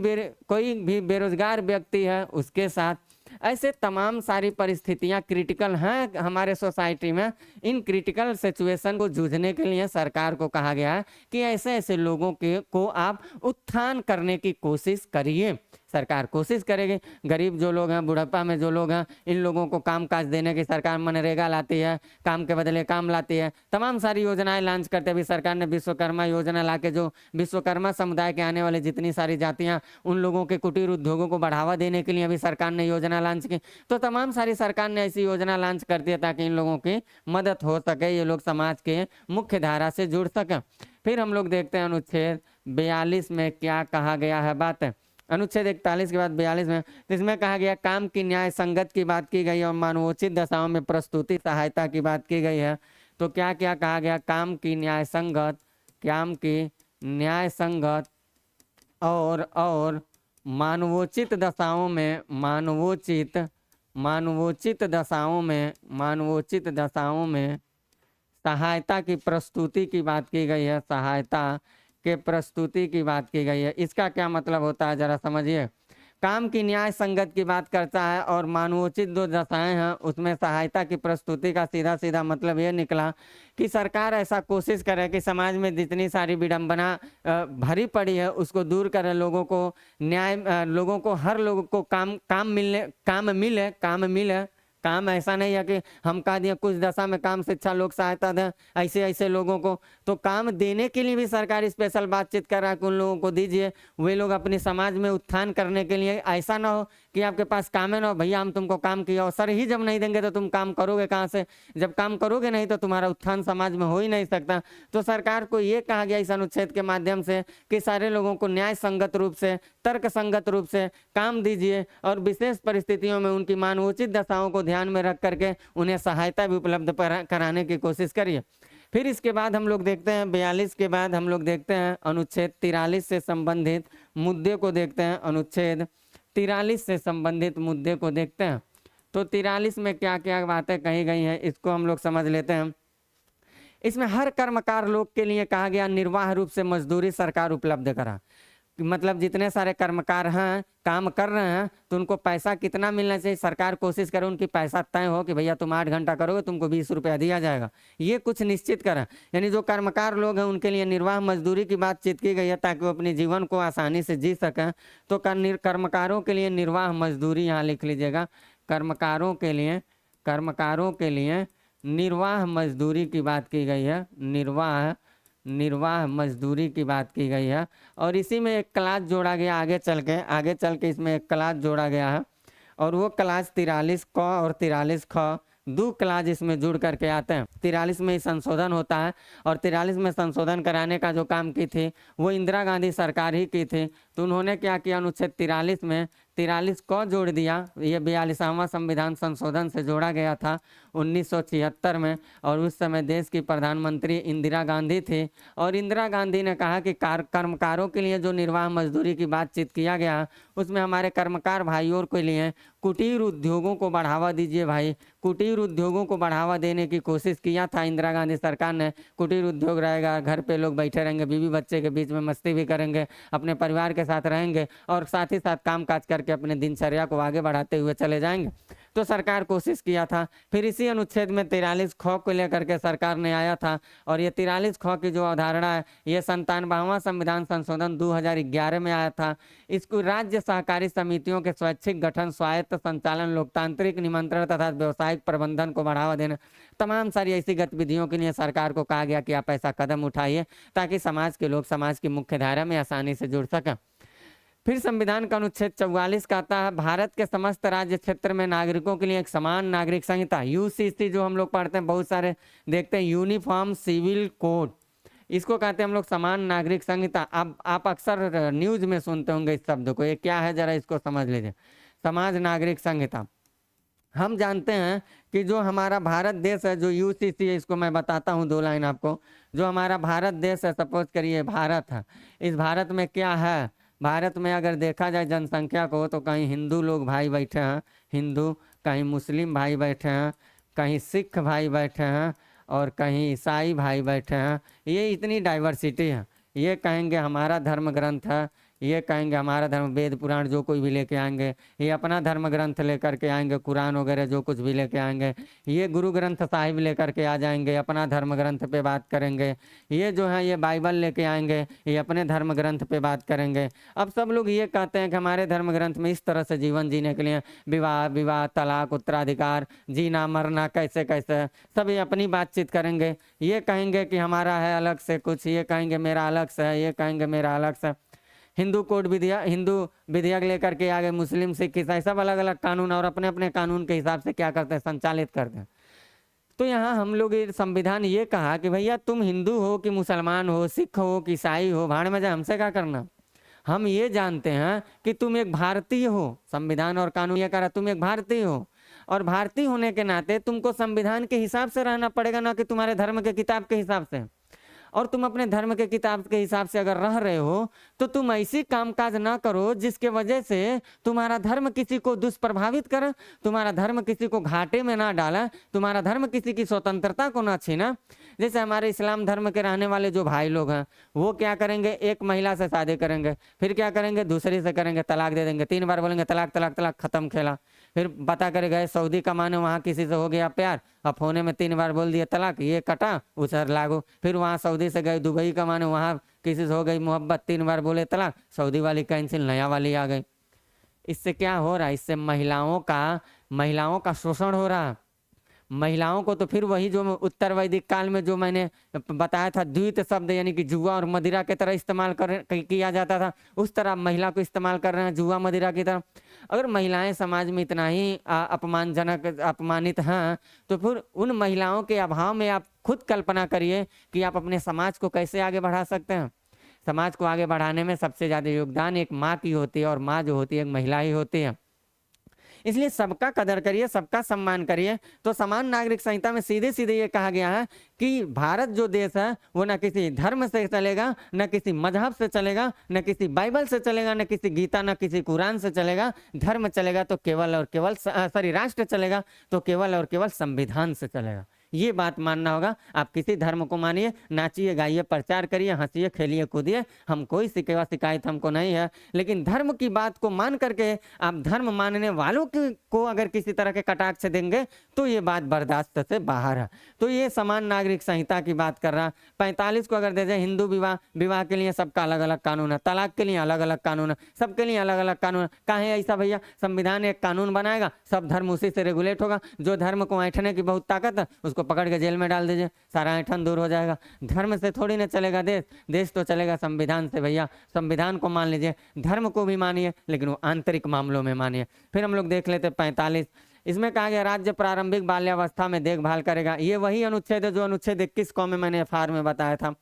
भी बेरोजगार व्यक्ति है उसके साथ। ऐसे तमाम सारी परिस्थितियां क्रिटिकल हैं हमारे सोसाइटी में। इन क्रिटिकल सिचुएशन को जूझने के लिए सरकार को कहा गया है कि ऐसे ऐसे लोगों को आप उत्थान करने की कोशिश करिए। सरकार कोशिश करेगी। गरीब जो लोग हैं, बुढ़ापा में जो लोग हैं, इन लोगों को काम काज देने की सरकार मनरेगा लाती है, काम के बदले काम लाती है, तमाम सारी योजनाएं लॉन्च करते। अभी सरकार ने विश्वकर्मा योजना ला के जो विश्वकर्मा समुदाय के आने वाले जितनी सारी जातियां, उन लोगों के कुटीर उद्योगों को बढ़ावा देने के लिए अभी सरकार ने योजना लॉन्च की। तो तमाम सारी सरकार ने ऐसी योजना लॉन्च कर दी है ताकि इन लोगों की मदद हो सके, ये लोग समाज के मुख्य धारा से जुड़ सके। फिर हम लोग देखते हैं अनुच्छेद 42 में क्या कहा गया है बात है। अनुच्छेद 41 के बाद 42 में, इसमें कहा गया काम की न्याय संगत की बात की गई और मानवोचित दशाओं में प्रस्तुति सहायता की बात की गई है। तो क्या क्या कहा गया, काम की न्याय संगत, काम की न्याय संगत और मानवोचित दशाओं में, मानवोचित दशाओं में सहायता की प्रस्तुति की बात की गई है, सहायता के प्रस्तुति की बात की गई है। इसका क्या मतलब होता है जरा समझिए। काम की न्याय संगत की बात करता है और मानवोचित जो दशाएं हैं उसमें सहायता की प्रस्तुति का सीधा सीधा मतलब ये निकला कि सरकार ऐसा कोशिश करे कि समाज में जितनी सारी विडंबना भरी पड़ी है उसको दूर करे, लोगों को न्याय, लोगों को, हर लोगों को काम मिले। काम ऐसा नहीं है कि हम कह दिए कुछ दशा में काम, शिक्षा, लोक सहायता दें ऐसे ऐसे लोगों को। तो काम देने के लिए भी सरकार स्पेशल बातचीत कर रहा है कि उन लोगों को दीजिए, वे लोग अपने समाज में उत्थान करने के लिए। ऐसा ना हो कि आपके पास काम है ना, भैया हम तुमको काम किया, अवसर ही जब नहीं देंगे तो तुम काम करोगे कहाँ से। जब काम करोगे नहीं तो तुम्हारा उत्थान समाज में हो ही नहीं सकता। तो सरकार को ये कहा गया इस अनुच्छेद के माध्यम से कि सारे लोगों को न्याय संगत रूप से, तर्क संगत रूप से काम दीजिए और विशेष परिस्थितियों में उनकी मानवोचित दशाओं को ध्यान में रख करके उन्हें सहायता भी उपलब्ध कराने की कोशिश करिए। फिर इसके बाद हम लोग देखते हैं 42 के बाद हम लोग देखते हैं अनुच्छेद 43 से संबंधित मुद्दे को देखते हैं। अनुच्छेद 43 से संबंधित मुद्दे को देखते हैं। तो 43 में क्या क्या बातें कही गई हैं इसको हम लोग समझ लेते हैं। इसमें हर कर्मकार लोग के लिए कहा गया निर्वाह रूप से मजदूरी सरकार उपलब्ध करा। मतलब जितने सारे कर्मकार हैं, काम कर रहे हैं, तो उनको पैसा कितना मिलना चाहिए, सरकार कोशिश करे उनकी पैसा तय हो कि भैया तुम 8 घंटा करोगे तुमको 20 रुपया दिया जाएगा, ये कुछ निश्चित करें। यानी जो कर्मकार लोग हैं उनके लिए निर्वाह मजदूरी की बातचीत की गई है ताकि वो अपने जीवन को आसानी से जी सकें। तो कर्मकारों के लिए निर्वाह मजदूरी यहाँ लिख लीजिएगा। कर्मकारों के लिए निर्वाह मजदूरी की बात की गई है, निर्वाह मजदूरी की बात की गई है। और इसी में एक क्लास जोड़ा गया आगे चल के इसमें एक क्लास जोड़ा गया है और वो क्लास 43 क और 43 ख, दो क्लास इसमें जुड़ करके आते हैं। 43 में संशोधन होता है और 43 में संशोधन कराने का जो काम की थी वो इंदिरा गांधी सरकार ही की थी। तो उन्होंने क्या किया, अनुच्छेद 43 में 43 को जोड़ दिया। ये 42वां संविधान संशोधन से जोड़ा गया था 1976 में, और उस समय देश की प्रधानमंत्री इंदिरा गांधी थी। और इंदिरा गांधी ने कहा कि कर्मकारों के लिए जो निर्वाह मजदूरी की बातचीत किया गया उसमें हमारे कर्मकार भाइयों के लिए कुटीर उद्योगों को बढ़ावा दीजिए भाई। कुटीर उद्योगों को बढ़ावा देने की कोशिश किया था इंदिरा गांधी सरकार ने। कुटीर उद्योग रहेगा, घर पे लोग बैठे रहेंगे, बीवी बच्चे के बीच में मस्ती भी करेंगे, अपने परिवार के साथ रहेंगे और साथ ही साथ काम काज करके अपने दिनचर्या को आगे बढ़ाते हुए चले जाएंगे। तो सरकार कोशिश किया था। फिर इसी अनुच्छेद में 43 ख को लेकर के सरकार ने आया था, और ये 43 ख की जो अवधारणा है ये 97वां संविधान संशोधन 2011 में आया था। इसको राज्य सहकारी समितियों के स्वैच्छिक गठन, स्वायत्त संचालन, लोकतांत्रिक निमंत्रण तथा व्यवसायिक प्रबंधन को बढ़ावा देना, तमाम सारी ऐसी गतिविधियों के लिए सरकार को कहा गया कि आप ऐसा कदम उठाइए ताकि समाज के लोग समाज की मुख्य धारा में आसानी से जुड़ सकें। फिर संविधान का अनुच्छेद 44 कहता है भारत के समस्त राज्य क्षेत्र में नागरिकों के लिए एक समान नागरिक संहिता, यूसीसी जो हम लोग पढ़ते हैं, बहुत सारे देखते हैं, यूनिफॉर्म सिविल कोड, इसको कहते हैं हम लोग समान नागरिक संहिता। अब आप अक्सर न्यूज में सुनते होंगे इस शब्द को, ये क्या है जरा इसको समझ लीजिए। समाज नागरिक संहिता, हम जानते हैं कि जो हमारा भारत देश है, जो यूसीसी है, इसको मैं बताता हूँ 2 लाइन आपको। जो हमारा भारत देश है, सपोज करिए भारत है, इस भारत में क्या है, भारत में अगर देखा जाए जनसंख्या को तो कहीं हिंदू लोग भाई बैठे हैं, हिंदू, कहीं मुस्लिम भाई बैठे हैं, कहीं सिख भाई बैठे हैं और कहीं ईसाई भाई बैठे हैं। ये इतनी डाइवर्सिटी है। ये कहेंगे हमारा धर्म ग्रंथ है, ये कहेंगे हमारा धर्म, वेद पुराण जो कोई भी लेके आएंगे, ये अपना धर्म ग्रंथ लेकर के आएंगे, कुरान वगैरह जो कुछ भी लेके आएंगे, ये गुरु ग्रंथ साहिब लेकर के आ जाएंगे, अपना धर्म ग्रंथ पे बात करेंगे। ये जो है ये बाइबल लेके आएंगे, ये अपने धर्म ग्रंथ पे बात करेंगे। अब सब लोग ये कहते हैं कि हमारे धर्म ग्रंथ में इस तरह से जीवन जीने के लिए विवाह, तलाक, उत्तराधिकार, जीना मरना कैसे कैसे, सब ये अपनी बातचीत करेंगे। ये कहेंगे कि हमारा है अलग से कुछ, ये कहेंगे मेरा अलग से है, ये कहेंगे मेरा अलग से। हिंदू कोड विधेयक, हिंदू विधेयक लेकर के आ गए, मुस्लिम सिख ईसाई सब अलग अलग कानून और अपने अपने कानून के हिसाब से क्या करते हैं, संचालित करते हैं। तो यहाँ हम लोग संविधान ये कहा कि भैया तुम हिंदू हो कि मुसलमान हो, सिख हो कि ईसाई हो, भाड़ में जाए, हमसे क्या करना। हम ये जानते हैं कि तुम एक भारतीय हो। संविधान और कानून ये कह रहा तुम एक भारतीय हो, और भारतीय होने के नाते तुमको संविधान के हिसाब से रहना पड़ेगा, ना कि तुम्हारे धर्म के किताब के हिसाब से। और तुम अपने धर्म के किताब के हिसाब से अगर रह रहे हो तो तुम ऐसी कामकाज ना करो जिसके वजह से तुम्हारा धर्म किसी को दुष्प्रभावित करे, तुम्हारा धर्म किसी को घाटे में ना डाला, तुम्हारा धर्म किसी की स्वतंत्रता को ना छीना। जैसे हमारे इस्लाम धर्म के रहने वाले जो भाई लोग हैं वो क्या करेंगे, एक महिला से शादी करेंगे, फिर क्या करेंगे, दूसरी से करेंगे, तलाक दे देंगे, 3 बार बोलेंगे तलाक तलाक तलाक, खत्म खेला। फिर बता कर गए सऊदी कमाने, वहाँ किसी से हो गया प्यार, अब होने में 3 बार बोल दिया तलाक, ये कटा उधर लागू। फिर वहाँ सऊदी से गए दुबई कमाने, वहाँ किसी से हो गई मोहब्बत, 3 बार बोले तलाक, सऊदी वाली कैंसिल, नया वाली आ गई। इससे क्या हो रहा है, इससे महिलाओं का शोषण हो रहा है। महिलाओं को तो फिर वही जो उत्तर वैदिक काल में जो मैंने बताया था, द्वित शब्द यानी कि जुआ और मदिरा की तरह इस्तेमाल किया जाता था, उस तरह महिला को इस्तेमाल कर रहे हैं जुआ मदिरा की तरह। अगर महिलाएं समाज में इतना ही अपमानित हैं तो फिर उन महिलाओं के अभाव में आप खुद कल्पना करिए कि आप अपने समाज को कैसे आगे बढ़ा सकते हैं। समाज को आगे बढ़ाने में सबसे ज़्यादा योगदान एक माँ की होती है, और माँ जो होती है एक महिला ही होती है। इसलिए सबका कदर करिए, सबका सम्मान करिए। तो समान नागरिक संहिता में सीधे सीधे ये कहा गया है कि भारत जो देश है वो न किसी धर्म से चलेगा, न किसी मजहब से चलेगा, न किसी बाइबल से चलेगा, न किसी गीता, न किसी कुरान से चलेगा। धर्म चलेगा तो केवल और केवल राष्ट्र चलेगा तो केवल और केवल संविधान से चलेगा। ये बात मानना होगा। आप किसी धर्म को मानिए, नाचिए गाइए, प्रचार करिए, हंसिए खेलिए कूदिए, हम कोई शिकायत हमको नहीं है। लेकिन धर्म की बात को मान करके आप धर्म मानने वालों को अगर किसी तरह के कटाक्ष देंगे तो ये बात बर्दाश्त से बाहर है। तो ये समान नागरिक संहिता की बात कर रहा। 45 को अगर दे दें, हिंदू विवाह के लिए सबका अलग अलग कानून है, तलाक के लिए अलग अलग कानून है, सबके लिए अलग अलग कानून है। काहे ऐसा भैया, संविधान एक कानून बनाएगा, सब धर्म उसी से रेगुलेट होगा। जो धर्म को ऐंठने की बहुत ताकत है उसको पकड़ के जेल में डाल दीजिए, सारा ऐंठन दूर हो जाएगा। धर्म से थोड़ी ना चलेगा देश तो चलेगा संविधान से। भैया संविधान को मान लीजिए, धर्म को भी मानिए, लेकिन वो आंतरिक मामलों में मानिए। फिर हम लोग देख लेते 45 इसमें कहा गया राज्य प्रारंभिक बाल्यावस्था में देखभाल करेगा। ये वही अनुच्छेद है जो अनुच्छेद 21 को में मैंने एफआर में बताया था।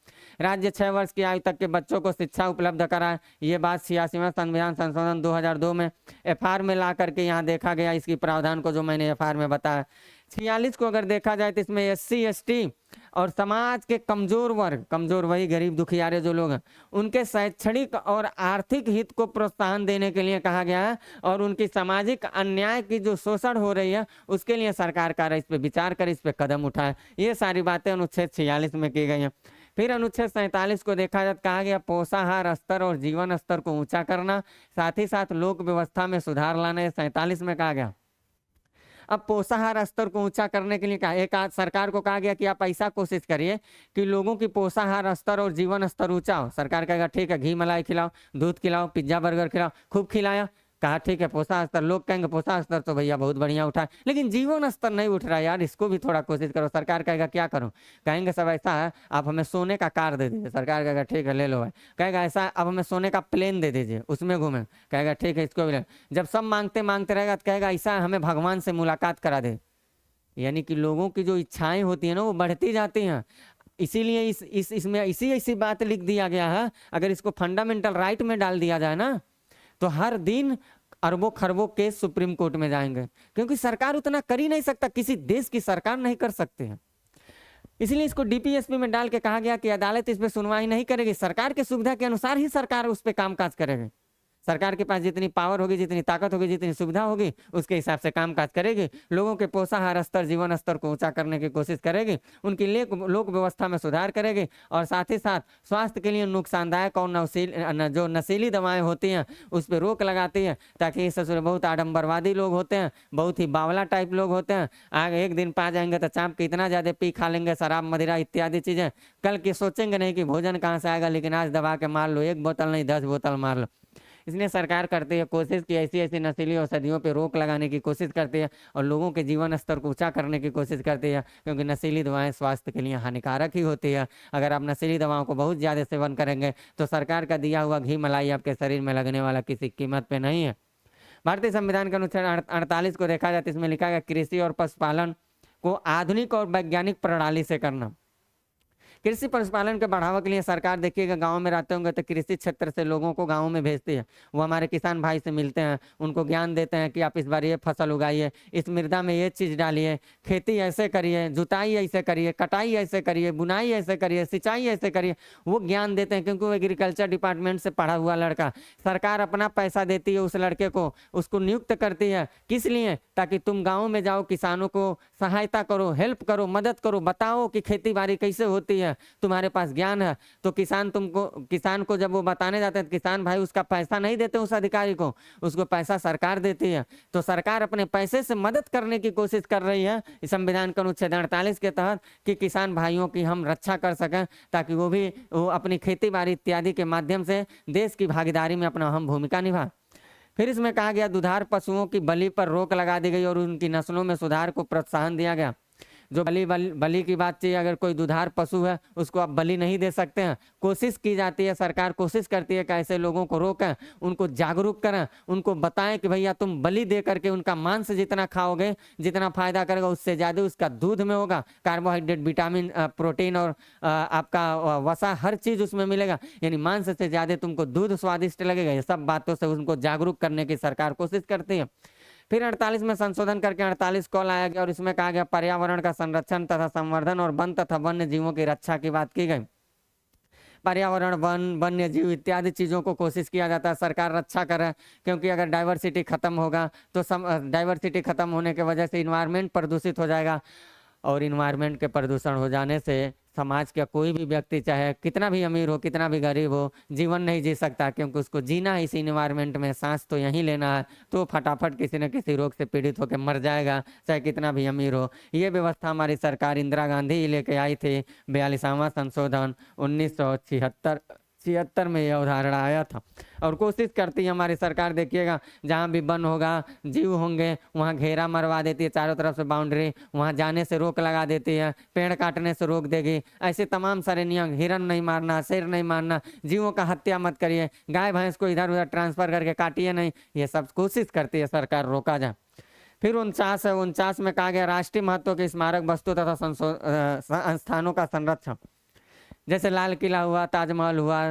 राज्य 6 वर्ष की आयु तक के बच्चों को शिक्षा उपलब्ध कराए। ये बात 86वां संविधान संशोधन 2002 में एफआर में ला करके यहाँ देखा गया, इसकी प्रावधान को जो मैंने एफआर में बताया। 46 को अगर देखा जाए तो इसमें एससी एसटी और समाज के कमजोर वर्ग, कमजोर वही गरीब दुखियारे जो लोग हैं, उनके शैक्षणिक और आर्थिक हित को प्रोत्साहन देने के लिए कहा गया है और उनकी सामाजिक अन्याय की जो शोषण हो रही है उसके लिए सरकार का इस पे विचार कर इस पे कदम उठाए। ये सारी बातें अनुच्छेद 46 में की गई हैं। फिर अनुच्छेद 47 को देखा जाए, कहा गया पोषाहार स्तर और जीवन स्तर को ऊंचा करना, साथ ही साथ लोक व्यवस्था में सुधार लाना। 47 में कहा गया। अब पोषाहार स्तर को ऊंचा करने के लिए कहा, एक सरकार को कहा गया कि आप ऐसा कोशिश करिए कि लोगों की पोषाहार स्तर और जीवन स्तर ऊंचा हो। सरकार कहेगा ठीक है, घी मलाई खिलाओ, दूध खिलाओ, पिज्जा बर्गर खिलाओ, खूब खिलाया, कहा ठीक है पोषाहार स्तर। लोग कहेंगे पोषाहार स्तर तो भैया बहुत बढ़िया उठा है, लेकिन जीवन स्तर नहीं उठ रहा यार, इसको भी थोड़ा कोशिश करो। सरकार कहेगा क्या करूं, कहेंगे सब ऐसा है आप हमें सोने का कार दे दीजिए। सरकार कहेगा ठीक है ले लो भाई। कहेगा ऐसा अब हमें सोने का प्लेन दे दीजिए, उसमें घूमे। कहेगा ठीक है इसको भी ले। जब सब मांगते मांगते रहेगा तो कहेगा ऐसा हमें भगवान से मुलाकात करा दे। यानी कि लोगों की जो इच्छाएं होती है ना वो बढ़ती जाती हैं। इसीलिए इसमें ऐसी बात लिख दिया गया है, अगर इसको फंडामेंटल राइट में डाल दिया जाए ना तो हर दिन अरबों खरबों केस सुप्रीम कोर्ट में जाएंगे, क्योंकि सरकार उतना कर ही नहीं सकता, किसी देश की सरकार नहीं कर सकते हैं। इसलिए इसको डीपीएसपी में डाल के कहा गया कि अदालत इस पे सुनवाई नहीं करेगी, सरकार की सुविधा के अनुसार ही सरकार उस पर कामकाज करेगी। सरकार के पास जितनी पावर होगी, जितनी ताकत होगी, जितनी सुविधा होगी, उसके हिसाब से कामकाज करेगी। लोगों के पोषाहार स्तर, जीवन स्तर को ऊंचा करने की कोशिश करेगी, उनकी लोक व्यवस्था में सुधार करेगी और साथ ही साथ स्वास्थ्य के लिए नुकसानदायक और जो नशीली दवाएं होती हैं उस पर रोक लगाती है, ताकि इस बहुत आडम्बरवादी लोग होते हैं, बहुत ही बावला टाइप लोग होते हैं, आगे एक दिन पा जाएंगे तो चाप के इतना ज़्यादा पी खा लेंगे, शराब मदिरा इत्यादि चीज़ें, कल की सोचेंगे नहीं कि भोजन कहाँ से आएगा, लेकिन आज दबा के मार लो, 1 बोतल नहीं 10 बोतल मार लो। इसलिए सरकार करती है कोशिश कि ऐसी नशीली औषधियों पे रोक लगाने की कोशिश करती है और लोगों के जीवन स्तर को ऊंचा करने की कोशिश करती है, क्योंकि नशीली दवाएं स्वास्थ्य के लिए हानिकारक ही होती है। अगर आप नशीली दवाओं को बहुत ज़्यादा सेवन करेंगे तो सरकार का दिया हुआ घी मलाई आपके शरीर में लगने वाला किसी कीमत पे नहीं है। भारतीय संविधान के अनुच्छेद 48 को देखा जाए तो इसमें लिखा गया कृषि और पशुपालन को आधुनिक और वैज्ञानिक प्रणाली से करना। कृषि पशुपालन के बढ़ावा के लिए सरकार देखिएगा गांव में रहते होंगे तो कृषि क्षेत्र से लोगों को गांव में भेजती है, वो हमारे किसान भाई से मिलते हैं, उनको ज्ञान देते हैं कि आप इस बार ये फसल उगाइए, इस मृदा में ये चीज़ डालिए, खेती ऐसे करिए, जुताई ऐसे करिए, कटाई ऐसे करिए, बुनाई ऐसे करिए, सिंचाई ऐसे करिए, वो ज्ञान देते हैं। क्योंकि वो एग्रीकल्चर डिपार्टमेंट से पढ़ा हुआ लड़का, सरकार अपना पैसा देती है उस लड़के को, उसको नियुक्त करती है, किस लिए, ताकि तुम गाँव में जाओ, किसानों को सहायता करो, हेल्प करो, मदद करो, बताओ कि खेती बाड़ी कैसे होती है, तुम्हारे पास ज्ञान है। तो किसान को जब वो बताने जाते हैं, किसान भाई उसका पैसा नहीं देते उस अधिकारी को, उसको पैसा सरकार देती है। तो सरकार अपने पैसे से मदद करने की कोशिश कर रही है इस संविधान के अनुच्छेद 48 के तहत कि किसान भाइयों की हम रक्षा कर सकें, ताकि वो अपनी खेती बाड़ी इत्यादि के माध्यम से देश की भागीदारी में अपना अहम भूमिका निभा। फिर इसमें कहा गया दुधार पशुओं की बलि पर रोक लगा दी गई और उनकी नस्लों में सुधार को प्रोत्साहन दिया गया। जो बलि की बात चाहिए, अगर कोई दुधार पशु है उसको आप बलि नहीं दे सकते हैं। कोशिश की जाती है, सरकार कोशिश करती है कि ऐसे लोगों को रोकें, उनको जागरूक करें, उनको बताएं कि भैया तुम बलि दे करके उनका मांस जितना खाओगे, जितना फायदा करेगा उससे ज़्यादा उसका दूध में होगा, कार्बोहाइड्रेट, विटामिन, प्रोटीन और आपका वसा, हर चीज़ उसमें मिलेगा, यानी मांस से ज़्यादा तुमको दूध स्वादिष्ट लगेगा। ये सब बातों से उनको जागरूक करने की सरकार कोशिश करती है। फिर 48 में संशोधन करके 48 को लाया गया और इसमें कहा गया पर्यावरण का संरक्षण तथा संवर्धन और वन तथा वन्य जीवों की रक्षा की बात की गई। पर्यावरण, वन, वन्य जीव इत्यादि चीज़ों को कोशिश किया जाता है सरकार रक्षा करे, क्योंकि अगर डाइवर्सिटी खत्म होगा तो डाइवर्सिटी खत्म होने की वजह से इन्वायरमेंट प्रदूषित हो जाएगा और इन्वायरमेंट के प्रदूषण हो जाने से समाज का कोई भी व्यक्ति, चाहे कितना भी अमीर हो, कितना भी गरीब हो, जीवन नहीं जी सकता, क्योंकि उसको जीना है इसी इन्वायरमेंट में, सांस तो यहीं लेना है, तो फटाफट किसी न किसी रोग से पीड़ित होकर मर जाएगा, चाहे कितना भी अमीर हो। ये व्यवस्था हमारी सरकार इंदिरा गांधी ही लेके आई थी। 42वां संशोधन 1976 में यह अवधारणा आया था और कोशिश करती है हमारी सरकार। देखिएगा जहाँ भी वन होगा, जीव होंगे, वहाँ घेरा मरवा देती है, चारों तरफ से बाउंड्री, वहाँ जाने से रोक लगा देती है, पेड़ काटने से रोक देगी, ऐसे तमाम सारे नियम, हिरन नहीं मारना, शेर नहीं मारना, जीवों का हत्या मत करिए, गाय भैंस को इधर उधर ट्रांसफर करके काटिए नहीं, ये सब कोशिश करती है सरकार रोका जाए। फिर 49 है, 49 में कहा गया राष्ट्रीय महत्व के स्मारक वस्तु तथा संस्थानों का संरक्षण, जैसे लाल किला हुआ, ताजमहल हुआ,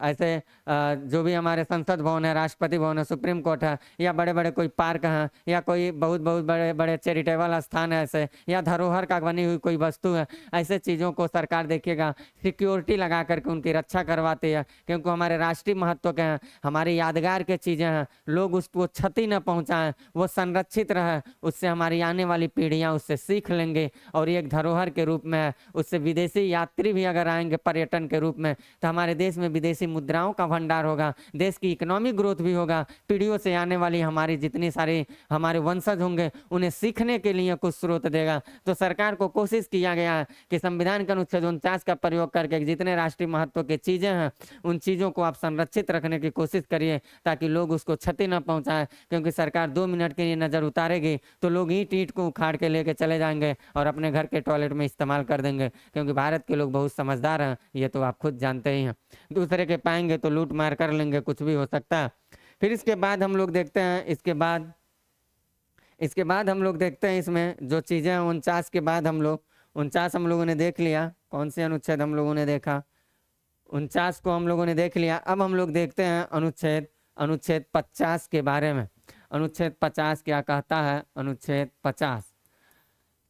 ऐसे जो भी हमारे संसद भवन है, राष्ट्रपति भवन है, सुप्रीम कोर्ट है, या बड़े बड़े कोई पार्क हैं, या कोई बहुत बहुत बड़े बड़े चैरिटेबल स्थान है ऐसे, या धरोहर का बनी हुई कोई वस्तु है, ऐसे चीज़ों को सरकार देखिएगा सिक्योरिटी लगा करके उनकी रक्षा करवाती है, क्योंकि हमारे राष्ट्रीय महत्व के हैं, हमारी यादगार के चीज़ें हैं, लोग उसको क्षति न पहुँचाएँ, वो संरक्षित रहे, उससे हमारी आने वाली पीढ़ियाँ उससे सीख लेंगे और एक धरोहर के रूप में है। उससे विदेशी यात्री भी अगर आएंगे पर्यटन के रूप में तो हमारे देश में विदेशी मुद्राओं का भंडार होगा, देश की इकोनॉमिक ग्रोथ भी होगा, पीढ़ियों से आने वाली हमारी जितनी सारी हमारे वंशज होंगे उन्हें सीखने के लिए कुछ स्रोत देगा। तो सरकार को कोशिश किया गया है कि संविधान के अनुच्छेद 49 का प्रयोग करके जितने राष्ट्रीय महत्व की चीज़ें हैं उन चीज़ों को आप संरक्षित रखने की कोशिश करिए ताकि लोग उसको क्षति न पहुँचाएं, क्योंकि सरकार 2 मिनट के लिए नज़र उतारेगी तो लोग ईंट ईंट को उखाड़ के लेके चले जाएंगे और अपने घर के टॉयलेट में इस्तेमाल कर देंगे, क्योंकि भारत के लोग बहुत समझदार हैं, ये तो आप खुद जानते ही हैं। दूसरे के पाएंगे तो लूट मार कर लेंगे, कुछ भी हो सकता है। फिर इसके बाद हम लोग देखते हैं, इसके बाद हम लोग देखते हैं इसमें जो चीज़ें हैं 49 के बाद हम लोगों ने देख लिया। कौन से अनुच्छेद हम लोगों ने देखा? 49 को हम लोगों ने देख लिया। अब हम लोग देखते हैं अनुच्छेद 50 के बारे में। अनुच्छेद 50 क्या कहता है? अनुच्छेद 50,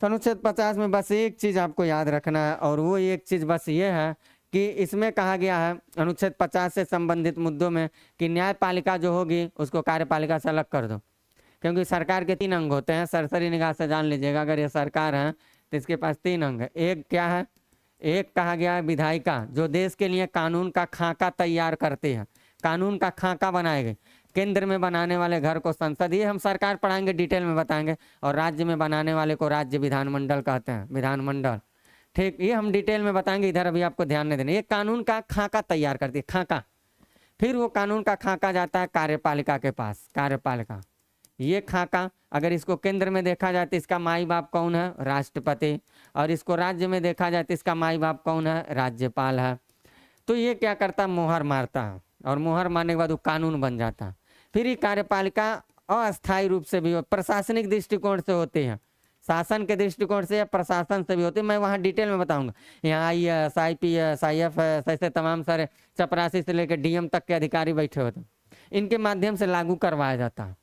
तो अनुच्छेद 50 में बस एक चीज़ आपको याद रखना है और वो एक चीज़ बस ये है कि इसमें कहा गया है अनुच्छेद 50 से संबंधित मुद्दों में कि न्यायपालिका जो होगी उसको कार्यपालिका से अलग कर दो, क्योंकि सरकार के 3 अंग होते हैं। सरसरी निगाह से जान लीजिएगा, अगर ये सरकार है तो इसके पास 3 अंग है। एक क्या है? एक कहा गया है विधायिका, जो देश के लिए कानून का खाका तैयार करती है, कानून का खाका बनाएगी। केंद्र में बनाने वाले घर को संसद, ये हम सरकार पढ़ाएंगे, डिटेल में बताएंगे, और राज्य में बनाने वाले को राज्य विधानमंडल कहते हैं, विधानमंडल। ठीक, ये हम डिटेल में बताएंगे, इधर अभी आपको ध्यान नहीं देना। ये कानून का खाका तैयार करती है, खाका। फिर वो कानून का खाका जाता है कार्यपालिका के पास, कार्यपालिका। ये खाका अगर इसको केंद्र में देखा जाए तो इसका माई बाप कौन है? राष्ट्रपति। और इसको राज्य में देखा जाए तो इसका माई बाप कौन है? राज्यपाल है। तो ये क्या करता है? मोहर मारता है, और मोहर मारने के बाद वो कानून बन जाता है। फिर ये कार्यपालिका अस्थायी रूप से भी प्रशासनिक दृष्टिकोण से होती है, शासन के दृष्टिकोण से या प्रशासन से भी होती है। मैं वहाँ डिटेल में बताऊंगा। यहाँ IAS, IPS, IFS, ऐसे तमाम सारे चपरासी से लेकर DM तक के अधिकारी बैठे होते हैं, इनके माध्यम से लागू करवाया जाता है।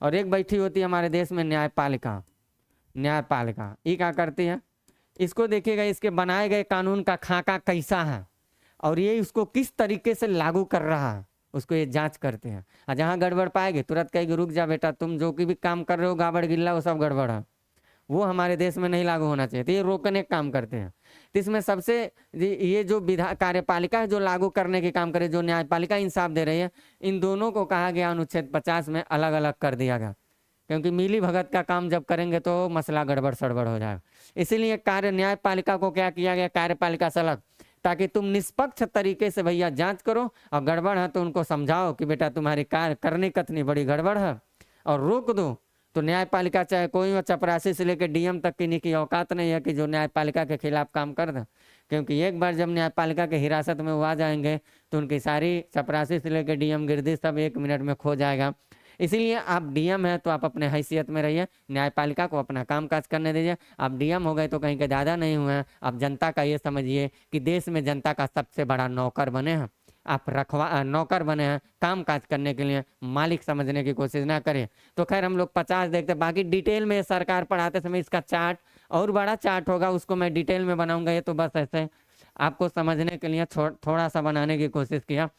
और एक बैठी होती है हमारे देश में न्यायपालिका। न्यायपालिका ये क्या करती है? इसको देखिएगा, इसके बनाए गए कानून का खाका कैसा है और ये उसको किस तरीके से लागू कर रहा है, उसको ये जांच करते हैं। और जहाँ गड़बड़ पाएंगे तुरंत कहेंगे रुक जा बेटा, तुम जो भी काम कर रहे हो गाबड़ गिल्ला वो सब गड़बड़ है, वो हमारे देश में नहीं लागू होना चाहिए। तो ये रोकने का काम करते हैं। तो इसमें सबसे ये जो कार्यपालिका है जो लागू करने के काम करे, जो न्यायपालिका इंसाफ दे रही है, इन दोनों को कहा गया अनुच्छेद 50 में अलग अलग कर दिया गया, क्योंकि मिली भगत का काम जब करेंगे तो मसला गड़बड़ सड़बड़ हो जाएगा। इसीलिए न्यायपालिका को क्या किया गया? कार्यपालिका से अलग, ताकि तुम निष्पक्ष तरीके से भैया जांच करो, और गड़बड़ है तो उनको समझाओ कि बेटा तुम्हारी कार्य करने कतनी बड़ी गड़बड़ है, और रोक दो। तो न्यायपालिका चाहे कोई हो, चपरासी से लेकर DM तक की इनकी औकात नहीं है कि जो न्यायपालिका के खिलाफ काम कर दें, क्योंकि एक बार जब न्यायपालिका के हिरासत में वो आ जाएंगे तो उनकी सारी चपरासी से लेकर DM गिरदी सब 1 मिनट में खो जाएगा। इसीलिए आप DM है तो आप अपने हैसियत में रहिए, न्यायपालिका को अपना काम काज करने दीजिए। आप DM हो गए तो कहीं के ज़्यादा नहीं हुए हैं, आप जनता का ये समझिए कि देश में जनता का सबसे बड़ा नौकर बने हैं, आप नौकर बने हैं, काम काज करने के लिए, मालिक समझने की कोशिश ना करें। तो खैर हम लोग 50 देखते, बाकी डिटेल में सरकार पढ़ाते समय इसका चार्ट और बड़ा चार्ट होगा, उसको मैं डिटेल में बनाऊंगा। ये तो बस ऐसे आपको समझने के लिए थोड़ा सा बनाने की कोशिश किया।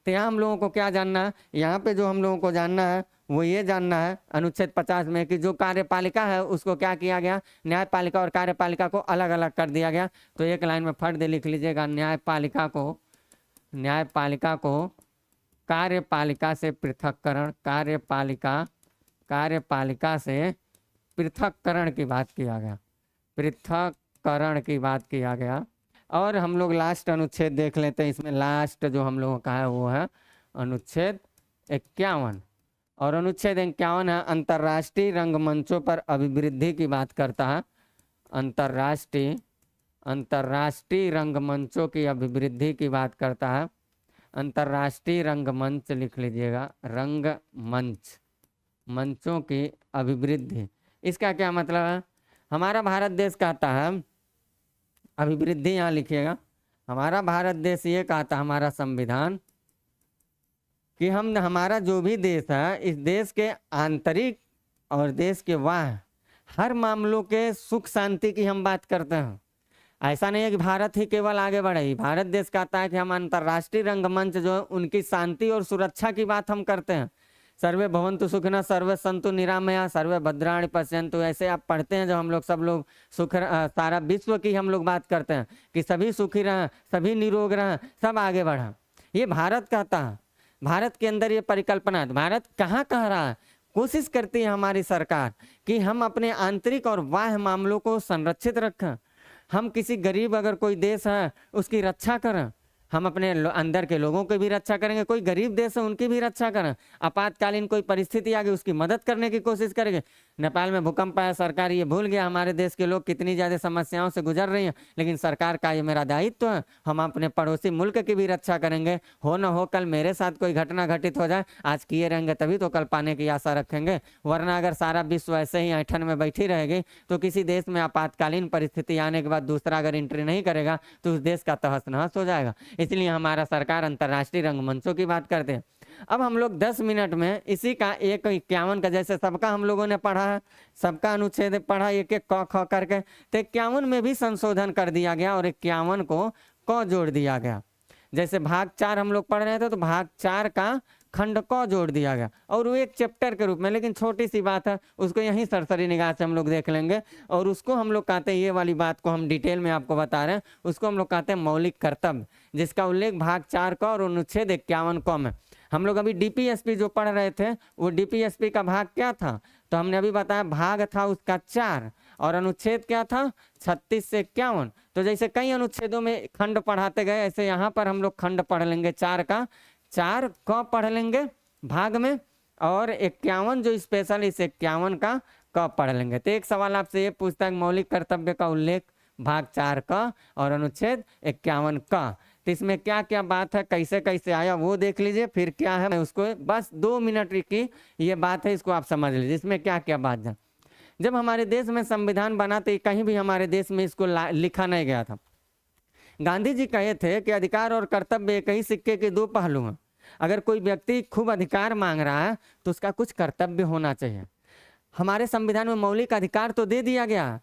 तो यहाँ हम लोगों को क्या जानना है? यहाँ पे जो हम लोगों को जानना है वो ये जानना है अनुच्छेद 50 में कि जो कार्यपालिका है उसको क्या किया गया? न्यायपालिका और कार्यपालिका को अलग अलग कर दिया गया। तो एक लाइन में फट दे लिख लीजिएगा, न्यायपालिका को कार्यपालिका से पृथककरण, कार्यपालिका से पृथककरण की बात किया गया, पृथककरण की बात किया गया। और हम लोग लास्ट अनुच्छेद देख लेते हैं। इसमें लास्ट जो हम लोगों का है वो है अनुच्छेद 51, और अनुच्छेद 51 है अंतर्राष्ट्रीय रंगमंचों पर अभिवृद्धि की बात करता है। अंतर्राष्ट्रीय रंगमंचों की अभिवृद्धि की बात करता है। अंतर्राष्ट्रीय रंगमंच लिख लीजिएगा, रंगमंच, मंचों की अभिवृद्धि। इसका क्या मतलब है? हमारा भारत देश कहता है, अभिवृद्धि यहाँ लिखिएगा, हमारा भारत देश ये कहता है, हमारा संविधान, कि हम हमारा जो भी देश है, इस देश के आंतरिक और देश के बाह्य हर मामलों के सुख शांति की हम बात करते हैं। ऐसा नहीं है कि भारत ही केवल आगे बढ़े। भारत देश कहता है कि हम अंतर्राष्ट्रीय रंगमंच जो है उनकी शांति और सुरक्षा की बात हम करते हैं। सर्वे भवन्तु सुखिनः, सर्वे सन्तु निरामया, सर्वे भद्राणि पश्यन्तु, ऐसे आप पढ़ते हैं जो हम लोग सब लोग सारा विश्व की हम लोग बात करते हैं कि सभी सुखी रहें, सभी निरोग रहें, सब आगे बढ़ें। ये भारत कहता है, भारत के अंदर ये परिकल्पना है। भारत कहाँ कह रहा है? कोशिश करती है हमारी सरकार कि हम अपने आंतरिक और बाह्य मामलों को संरक्षित रखें। हम किसी गरीब अगर कोई देश है उसकी रक्षा करें, हम अपने अंदर के लोगों की भी रक्षा करेंगे। कोई गरीब देश है उनकी भी रक्षा करें। आपातकालीन कोई परिस्थिति आ गई उसकी मदद करने की कोशिश करेंगे। नेपाल में भूकंप आया, सरकार ये भूल गया हमारे देश के लोग कितनी ज़्यादा समस्याओं से गुजर रही हैं, लेकिन सरकार का ये मेरा दायित्व है, हम अपने पड़ोसी मुल्क की भी रक्षा करेंगे। हो न हो कल मेरे साथ कोई घटना घटित हो जाए, आज किए रहेंगे तभी तो कल पाने की आशा रखेंगे, वरना अगर सारा विश्व ऐसे ही ऐठन में बैठी रहेगी तो किसी देश में आपातकालीन परिस्थिति आने के बाद दूसरा अगर एंट्री नहीं करेगा तो उस देश का तहस नहस हो जाएगा। इसलिए हमारा सरकार अंतर्राष्ट्रीय रंगमंचों की बात करते हैं। अब हम लोग 10 मिनट में इसी का 151 का, जैसे सबका हम लोगों ने पढ़ा है, सबका अनुच्छेद पढ़ा एक एक क ख करके, तो 51 में भी संशोधन कर दिया गया और 51 को क जोड़ दिया गया। जैसे भाग 4 हम लोग पढ़ रहे थे तो भाग 4 का खंड क जोड़ दिया गया और वो एक चैप्टर के रूप में, लेकिन छोटी सी बात है, उसको यहीं सरसरी निगाह से हम लोग देख लेंगे। और उसको हम लोग कहते हैं, ये वाली बात को हम डिटेल में आपको बता रहे हैं, उसको हम लोग कहते हैं मौलिक कर्तव्य, जिसका उल्लेख भाग 4 का और अनुच्छेद 51 क में। हम लोग अभी डीपीएसपी जो पढ़ रहे थे वो डीपीएसपी का भाग क्या था, तो हमने अभी बताया भाग था उसका 4 और अनुच्छेद क्या था 36 से 51। तो जैसे कई अनुच्छेदों में खंड पढ़ाते गए, ऐसे यहाँ पर हम लोग खंड पढ़ लेंगे 4 का 4 क पढ़ लेंगे भाग में, और 51 जो स्पेशल इस 51 का क पढ़ लेंगे। तो एक सवाल आपसे ये पूछता है मौलिक कर्तव्य का उल्लेख भाग 4 का और अनुच्छेद 51 का, तो इसमें क्या क्या बात है, कैसे कैसे आया वो देख लीजिए। फिर क्या है, मैं उसको बस 2 मिनट की ये बात है, इसको आप समझ लीजिए इसमें क्या क्या बात है। जब हमारे देश में संविधान बना तो कहीं भी हमारे देश में इसको लिखा नहीं गया था। गांधी जी कहे थे कि अधिकार और कर्तव्य एक ही सिक्के के 2 पहलू हैं। अगर कोई व्यक्ति खूब अधिकार मांग रहा है तो उसका कुछ कर्तव्य होना चाहिए। हमारे संविधान में मौलिक अधिकार तो दे दिया गया,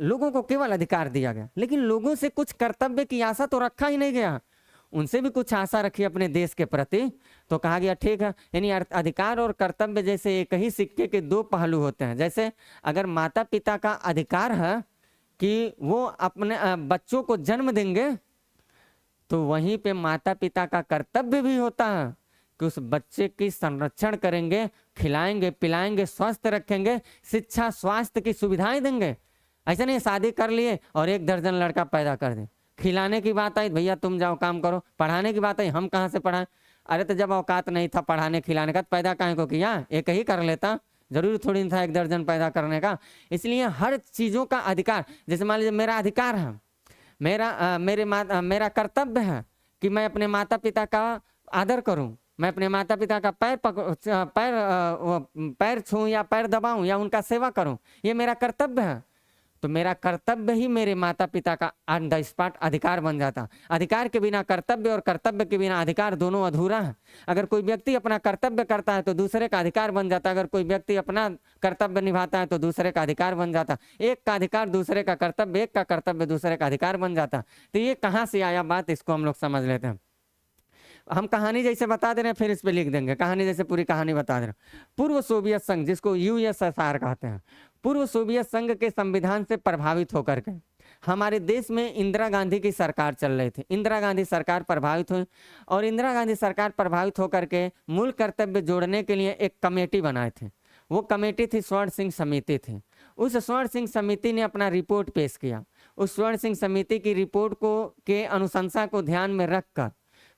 लोगों को केवल अधिकार दिया गया, लेकिन लोगों से कुछ कर्तव्य की आशा तो रखा ही नहीं गया। उनसे भी कुछ आशा रखी अपने देश के प्रति, तो कहा गया ठीक है, यानी अधिकार और कर्तव्य जैसे एक ही सिक्के के 2 पहलू होते हैं। जैसे अगर माता पिता का अधिकार है कि वो अपने बच्चों को जन्म देंगे, तो वहीं पे माता पिता का कर्तव्य भी होता है कि उस बच्चे की संरक्षण करेंगे, खिलाएंगे पिलाएंगे, स्वस्थ रखेंगे, शिक्षा स्वास्थ्य की सुविधाएं देंगे। ऐसा नहीं शादी कर लिए और 1 दर्जन लड़का पैदा कर दे। खिलाने की बात आई भैया तुम जाओ काम करो, पढ़ाने की बात आई हम कहाँ से पढ़ाएं। अरे तो जब औकात नहीं था पढ़ाने खिलाने का, पैदा काहे को किया, एक ही कर लेता, जरूरी थोड़ी था 1 दर्जन पैदा करने का। इसलिए हर चीज़ों का अधिकार, जैसे मान लीजिए मेरा अधिकार है, मेरा कर्तव्य है कि मैं अपने माता पिता का आदर करूं, मैं अपने माता पिता का पैर छूं या पैर दबाऊं या उनका सेवा करूं, ये मेरा कर्तव्य है। तो मेरा कर्तव्य ही मेरे माता पिता का ऑन द स्पॉट अधिकार बन जाता। अधिकार के बिना कर्तव्य और कर्तव्य के बिना अधिकार दोनों अधूरा है। अगर कोई व्यक्ति अपना कर्तव्य करता है तो दूसरे का अधिकार बन जाता है, अगर कोई व्यक्ति अपना कर्तव्य निभाता है तो दूसरे का अधिकार बन जाता। एक का अधिकार दूसरे का कर्तव्य, एक का कर्तव्य दूसरे का अधिकार बन जाता। तो ये कहाँ से आया बात, इसको हम लोग समझ लेते हैं। हम कहानी जैसे बता दे रहे हैं, फिर इस पे लिख देंगे, कहानी जैसे पूरी कहानी बता दे रहे हैं। पूर्व सोवियत संघ, जिसको यूएसएसआर कहते हैं, पूर्व सोवियत संघ के संविधान से प्रभावित होकर के हमारे देश में इंदिरा गांधी की सरकार चल रही थी। इंदिरा गांधी सरकार प्रभावित हुई और इंदिरा गांधी सरकार प्रभावित होकर के मूल कर्तव्य जोड़ने के लिए एक कमेटी बनाए थे। वो कमेटी थी स्वर्ण सिंह समिति थी। उस स्वर्ण सिंह समिति ने अपना रिपोर्ट पेश किया। उस स्वर्ण सिंह समिति की रिपोर्ट को के अनुशंसा को ध्यान में रखकर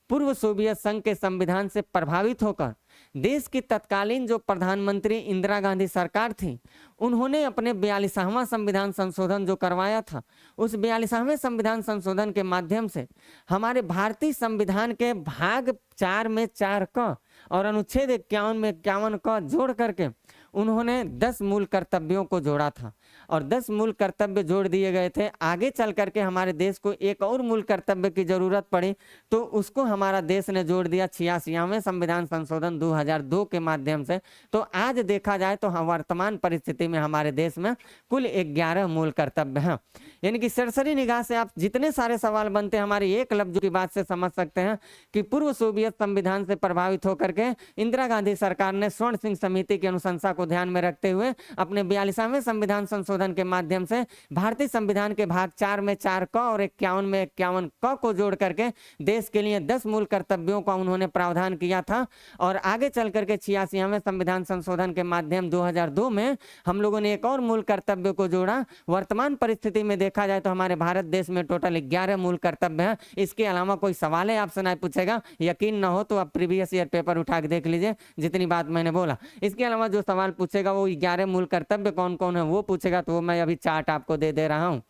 पूर्व सोवियत संघ के संविधान से प्रभावित होकर देश की तत्कालीन जो प्रधानमंत्री इंदिरा गांधी सरकार थी, उन्होंने अपने 42वां संविधान संशोधन जो करवाया था, उस 42वें संविधान संशोधन के माध्यम से हमारे भारतीय संविधान के भाग 4 में 4 क और अनुच्छेद 51 में 51 क जोड़ करके उन्होंने 10 मूल कर्तव्यों को जोड़ा था और 10 मूल कर्तव्य जोड़ दिए गए थे। आगे चल करके हमारे देश को एक और मूल कर्तव्य की जरूरत पड़ी तो उसको हमारा देश ने जोड़ दिया 86वें संविधान संशोधन 2002 के माध्यम से। तो आज देखा जाए तो वर्तमान परिस्थिति में हमारे देश में कुल 11 मूल कर्तव्य हैं। यानी कि सरसरी निगाह से आप जितने सारे सवाल बनते हैं हमारे एक लफ्ज की बात से समझ सकते हैं कि पूर्व सोवियत संविधान से प्रभावित होकर के इंदिरा गांधी सरकार ने स्वर्ण सिंह समिति की अनुशंसा को ध्यान में रखते हुए अपने 42वें संविधान संशोधन के माध्यम से भारतीय संविधान के भाग 4 में 4 क और 51 में 51 क को जोड़ करके देश के लिए 10 मूल कर्तव्यों का उन्होंने प्रावधान किया था। और आगे चल करके 86वें संविधान संशोधन के माध्यम 2002 में हम लोगों ने एक और मूल कर्तव्य को जोड़ा। वर्तमान परिस्थिति में देखा जाए तो हमारे भारत देश में टोटल 11 मूल कर्तव्य हैं। इसके अलावा कोई सवाल है आपसे नहीं पूछेगा, यकीन ना हो तो आप प्रीवियस ईयर पेपर उठा के देख लीजिए जितनी बात मैंने बोला। इसके अलावा जो सवाल पूछेगा वो 11 मूल कर्तव्य कौन कौन है वो पूछेगा, तो वो मैं अभी चार्ट आपको दे रहा हूँ।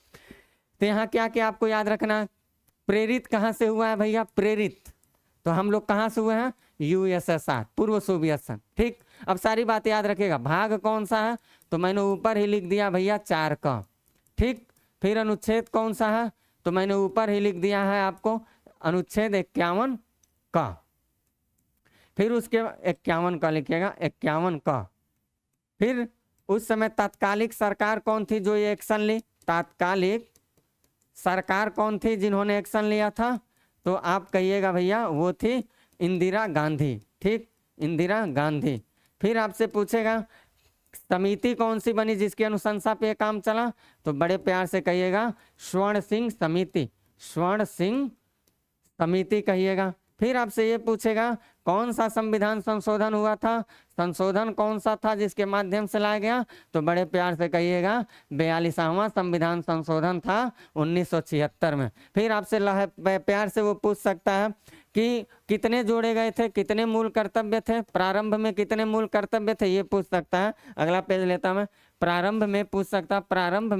तो यहाँ क्या क्या आपको याद रखना, प्रेरित कहाँ से हुआ है भैया, प्रेरित तो हम लोग कहाँ से हुए हैं, यूएसएसआर, पूर्व सोवियत संघ। ठीक, अब सारी बात याद रखेगा। भाग कौन सा है तो मैंने ऊपर ही लिख दिया भैया 4 का। ठीक, फिर अनुच्छेद कौन सा है तो मैंने ऊपर ही लिख दिया है आपको अनुच्छेद 51 का। फिर उसके 51 का लिखिएगा, 51 का। फिर उस समय तात्कालिक सरकार कौन थी जो ये एक्शन ली, तात्कालिक सरकार कौन थी जिन्होंने एक्शन लिया था, तो आप कहिएगा भैया वो थी इंदिरा गांधी। ठीक, इंदिरा गांधी। फिर आपसे पूछेगा समिति कौन सी बनी जिसकी अनुशंसा पे काम चला, तो बड़े प्यार से कहिएगा स्वर्ण सिंह समिति, स्वर्ण सिंह समिति कहिएगा। फिर आपसे ये पूछेगा कौन सा संविधान संशोधन हुआ था, संशोधन कौन सा था जिसके माध्यम से लाया गया, तो बड़े प्यार से कहिएगा 42वां संविधान संशोधन था 1976 में। फिर आपसे प्यार से वो पूछ सकता है कि कितने जोड़े गए थे, कितने मूल कर्तव्य थे, प्रारंभ में कितने मूल कर्तव्य थे, ये पूछ सकता है। अगला पेज लेता मैं, प्रारंभ में पूछ सकता, प्रारंभ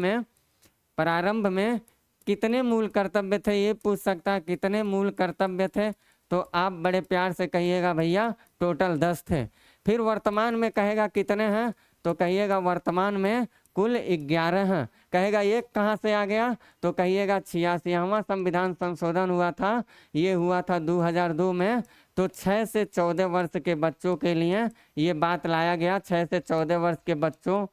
में कितने मूल कर्तव्य थे ये पूछ सकता है, कितने मूल कर्तव्य थे, तो आप बड़े प्यार से कहिएगा भैया टोटल 10 थे। फिर वर्तमान में कहेगा कितने हैं, तो कहिएगा वर्तमान में कुल 11 हैं। कहेगा एक कहाँ से आ गया, तो कहिएगा 86वां संविधान संशोधन हुआ था, ये हुआ था 2002 में। तो 6 से 14 वर्ष के बच्चों के लिए ये बात लाया गया, 6 से 14 वर्ष के बच्चों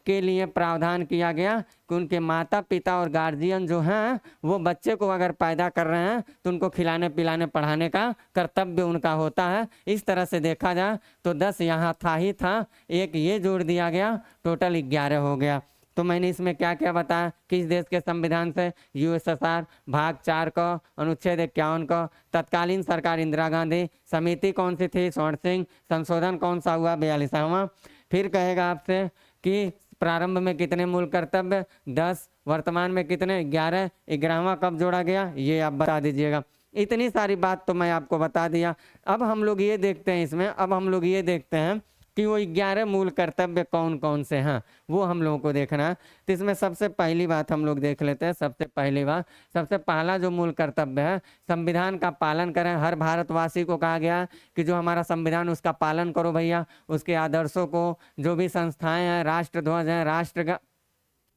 के लिए प्रावधान किया गया कि उनके माता पिता और गार्जियन जो हैं वो बच्चे को अगर पैदा कर रहे हैं तो उनको खिलाने पिलाने पढ़ाने का कर्तव्य उनका होता है। इस तरह से देखा जाए तो 10 यहाँ था ही था, एक ये जोड़ दिया गया, टोटल 11 हो गया। तो मैंने इसमें क्या क्या बताया, किस देश के संविधान से, यूएसएसआर, भाग 4 का, अनुच्छेद 51 का, तत्कालीन सरकार इंदिरा गांधी, समिति कौन सी थी स्वर्ण सिंह, संशोधन कौन सा हुआ 42वां। फिर कहेगा आपसे कि प्रारंभ में कितने मूल कर्तव्य 10, वर्तमान में कितने 11, 11वां कब जोड़ा गया ये आप बता दीजिएगा। इतनी सारी बात तो मैं आपको बता दिया। अब हम लोग ये देखते हैं इसमें, अब हम लोग ये देखते हैं कि वो 11 मूल कर्तव्य कौन कौन से हैं वो हम लोगों को देखना है। तो इसमें सबसे पहली बात हम लोग देख लेते हैं। सबसे पहली बात, सबसे पहला जो मूल कर्तव्य है, संविधान का पालन करें। हर भारतवासी को कहा गया कि जो हमारा संविधान उसका पालन करो भैया, उसके आदर्शों को, जो भी संस्थाएं हैं, राष्ट्रध्वज है,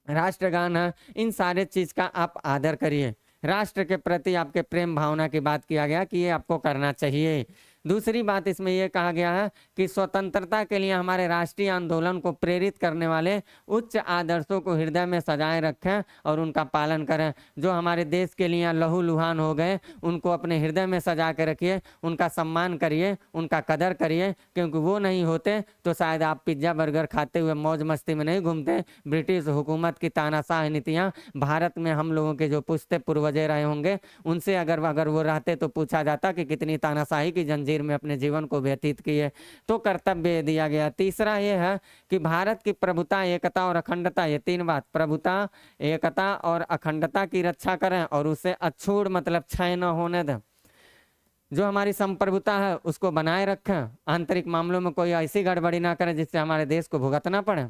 राष्ट्रगान है, इन सारे चीज़ का आप आदर करिए। राष्ट्र के प्रति आपके प्रेम भावना की बात किया गया कि ये आपको करना चाहिए। दूसरी बात इसमें यह कहा गया है कि स्वतंत्रता के लिए हमारे राष्ट्रीय आंदोलन को प्रेरित करने वाले उच्च आदर्शों को हृदय में सजाए रखें और उनका पालन करें। जो हमारे देश के लिए लहू लुहान हो गए उनको अपने हृदय में सजा के रखिए, उनका सम्मान करिए, उनका कदर करिए, क्योंकि वो नहीं होते तो शायद आप पिज्ज़ा बर्गर खाते हुए मौज मस्ती में नहीं घूमते। ब्रिटिश हुकूमत की तानाशाह नीतियाँ भारत में हम लोगों के जो पुश्ते पूर्वजे रहे होंगे उनसे अगर वो रहते तो पूछा जाता कि कितनी तानाशाही की जंजीर में अपने जीवन को व्यतीत किए। तो कर्तव्य दिया गया। तीसरा ये है कि भारत की प्रभुता, एकता और अखंडता, ये 3 बात, प्रभुता, एकता और अखंडता की रक्षा करें और उसे अछूट मतलब क्षय न होने दें। जो हमारी संप्रभुता है उसको बनाए रखें, आंतरिक मामलों में कोई ऐसी गड़बड़ी ना करें जिससे हमारे देश को भुगतना पड़े।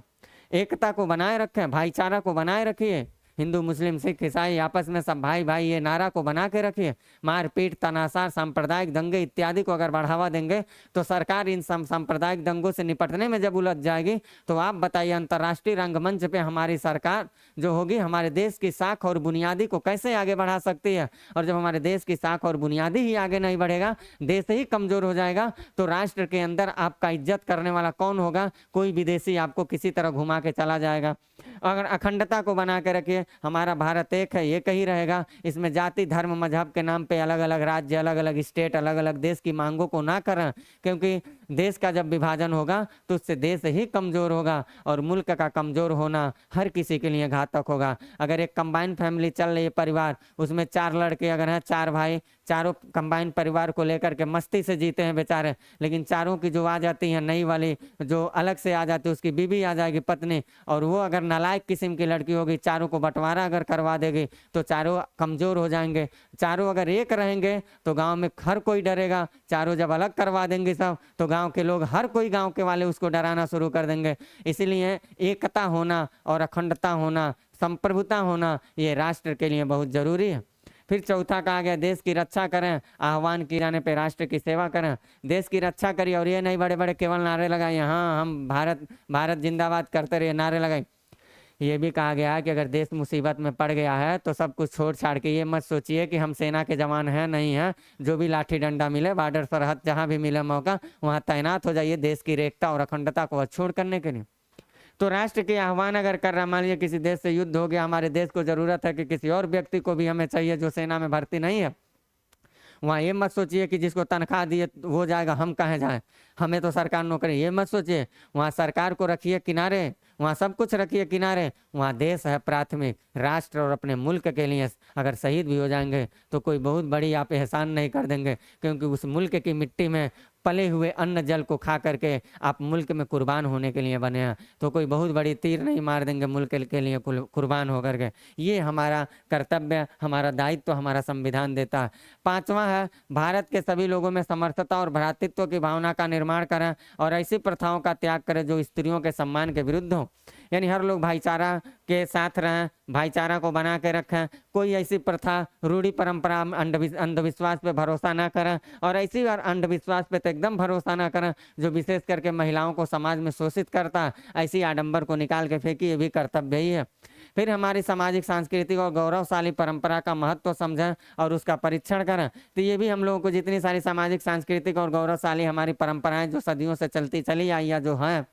एकता को बनाए रखें, भाईचारा को बनाए रखिए, हिंदू मुस्लिम सिख ईसाई आपस में सब भाई भाई ये नारा को बना के रखिए। मारपीट तनाशार सांप्रदायिक दंगे इत्यादि को अगर बढ़ावा देंगे तो सरकार इन सांप्रदायिक दंगों से निपटने में जब उलझ जाएगी तो आप बताइए अंतर्राष्ट्रीय रंगमंच पे हमारी सरकार जो होगी हमारे देश की साख और बुनियादी को कैसे आगे बढ़ा सकती है। और जब हमारे देश की साख और बुनियादी ही आगे नहीं बढ़ेगा, देश ही कमजोर हो जाएगा, तो राष्ट्र के अंदर आपका इज्जत करने वाला कौन होगा? कोई विदेशी आपको किसी तरह घुमा के चला जाएगा। अगर अखंडता को बना के रखिए, हमारा भारत एक है, एक ही रहेगा, इसमें जाति धर्म मजहब के नाम पे अलग अलग राज्य अलग अलग स्टेट अलग अलग देश की मांगों को ना करें, क्योंकि देश का जब विभाजन होगा तो उससे देश ही कमजोर होगा और मुल्क का कमजोर होना हर किसी के लिए घातक होगा। अगर एक कंबाइन फैमिली चल रही है परिवार, उसमें 4 लड़के अगर हैं, 4 भाई, चारों कंबाइन परिवार को लेकर के मस्ती से जीते हैं बेचारे, लेकिन चारों की जो आ जाती है नई वाली जो अलग से आ जाती है, उसकी बीवी आ जाएगी पत्नी, और वो अगर नालायक किस्म की लड़की होगी, चारों को बंटवारा अगर करवा देगी तो चारों कमजोर हो जाएंगे। चारों अगर एक रहेंगे तो गांव में हर कोई डरेगा, चारों जब अलग करवा देंगे सब तो गांव के लोग हर कोई गांव के वाले उसको डराना शुरू कर देंगे। इसलिए एकता होना और अखंडता होना, संप्रभुता होना, ये राष्ट्र के लिए बहुत जरूरी है। फिर चौथा कहा गया देश की रक्षा करें, आह्वान किए जाने पे राष्ट्र की सेवा करें। देश की रक्षा करिए और ये नहीं बड़े बड़े केवल नारे लगाइए, हाँ हम भारत भारत जिंदाबाद करते रहिए नारे लगाए। ये भी कहा गया है कि अगर देश मुसीबत में पड़ गया है तो सब कुछ छोड़ छाड़ के ये मत सोचिए कि हम सेना के जवान हैं नहीं हैं, जो भी लाठी डंडा मिले बॉर्डर सरहद जहाँ भी मिले मौका वहाँ तैनात हो जाइए देश की एकता और अखंडता को अछूड़ करने के लिए। तो राष्ट्र के आह्वान अगर कर रहा, मान लीजिए किसी देश से युद्ध हो गया, हमारे देश को जरूरत है कि किसी और व्यक्ति को भी हमें चाहिए जो सेना में भर्ती नहीं है, वहाँ ये मत सोचिए कि जिसको तनख्वाह दिए वो जाएगा हम कहाँ जाएं, हमें तो सरकार नौकरी, ये मत सोचिए। वहाँ सरकार को रखिए किनारे, वहाँ सब कुछ रखिए किनारे, वहाँ देश है प्राथमिक। राष्ट्र और अपने मुल्क के लिए अगर शहीद भी हो जाएंगे तो कोई बहुत बड़ी आप एहसान नहीं कर देंगे, क्योंकि उस मुल्क की मिट्टी में पले हुए अन्न जल को खा करके आप मुल्क में कुर्बान होने के लिए बने हैं, तो कोई बहुत बड़ी तीर नहीं मार देंगे मुल्क के लिए कुर्बान होकर के। ये हमारा कर्तव्य, हमारा दायित्व हमारा संविधान देता है। 5वां है भारत के सभी लोगों में समर्थता और भ्रातृत्व की भावना का निर्माण करें और ऐसी प्रथाओं का त्याग करें जो स्त्रियों के सम्मान के विरुद्ध हो। यानी हर लोग भाईचारा के साथ रहें, भाईचारा को बना के रखें, कोई ऐसी प्रथा रूढ़ी परंपरा अंधविश्वास पे भरोसा ना करें, और ऐसी और अंधविश्वास पे तो एकदम भरोसा ना करें जो विशेष करके महिलाओं को समाज में शोषित करता है। ऐसी आडंबर को निकाल के फेंकी, ये भी कर्तव्य ही है। फिर हमारी सामाजिक सांस्कृतिक और गौरवशाली परंपरा का महत्व समझें और उसका परीक्षण करें। तो ये भी हम लोगों को जितनी सारी सामाजिक सांस्कृतिक और गौरवशाली हमारी परंपराएं जो सदियों से चलती चली आई या जो हैं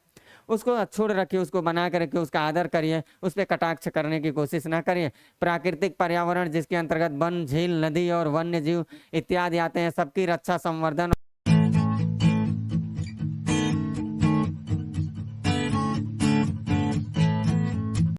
उसको अछूड़ रखिए, उसको बना के रखिए, उसका आदर करिए, उस पर कटाक्ष करने की कोशिश ना करिए। प्राकृतिक पर्यावरण जिसके अंतर्गत वन, झील, नदी और वन्य जीव इत्यादि आते हैं, सबकी रक्षा, संवर्धन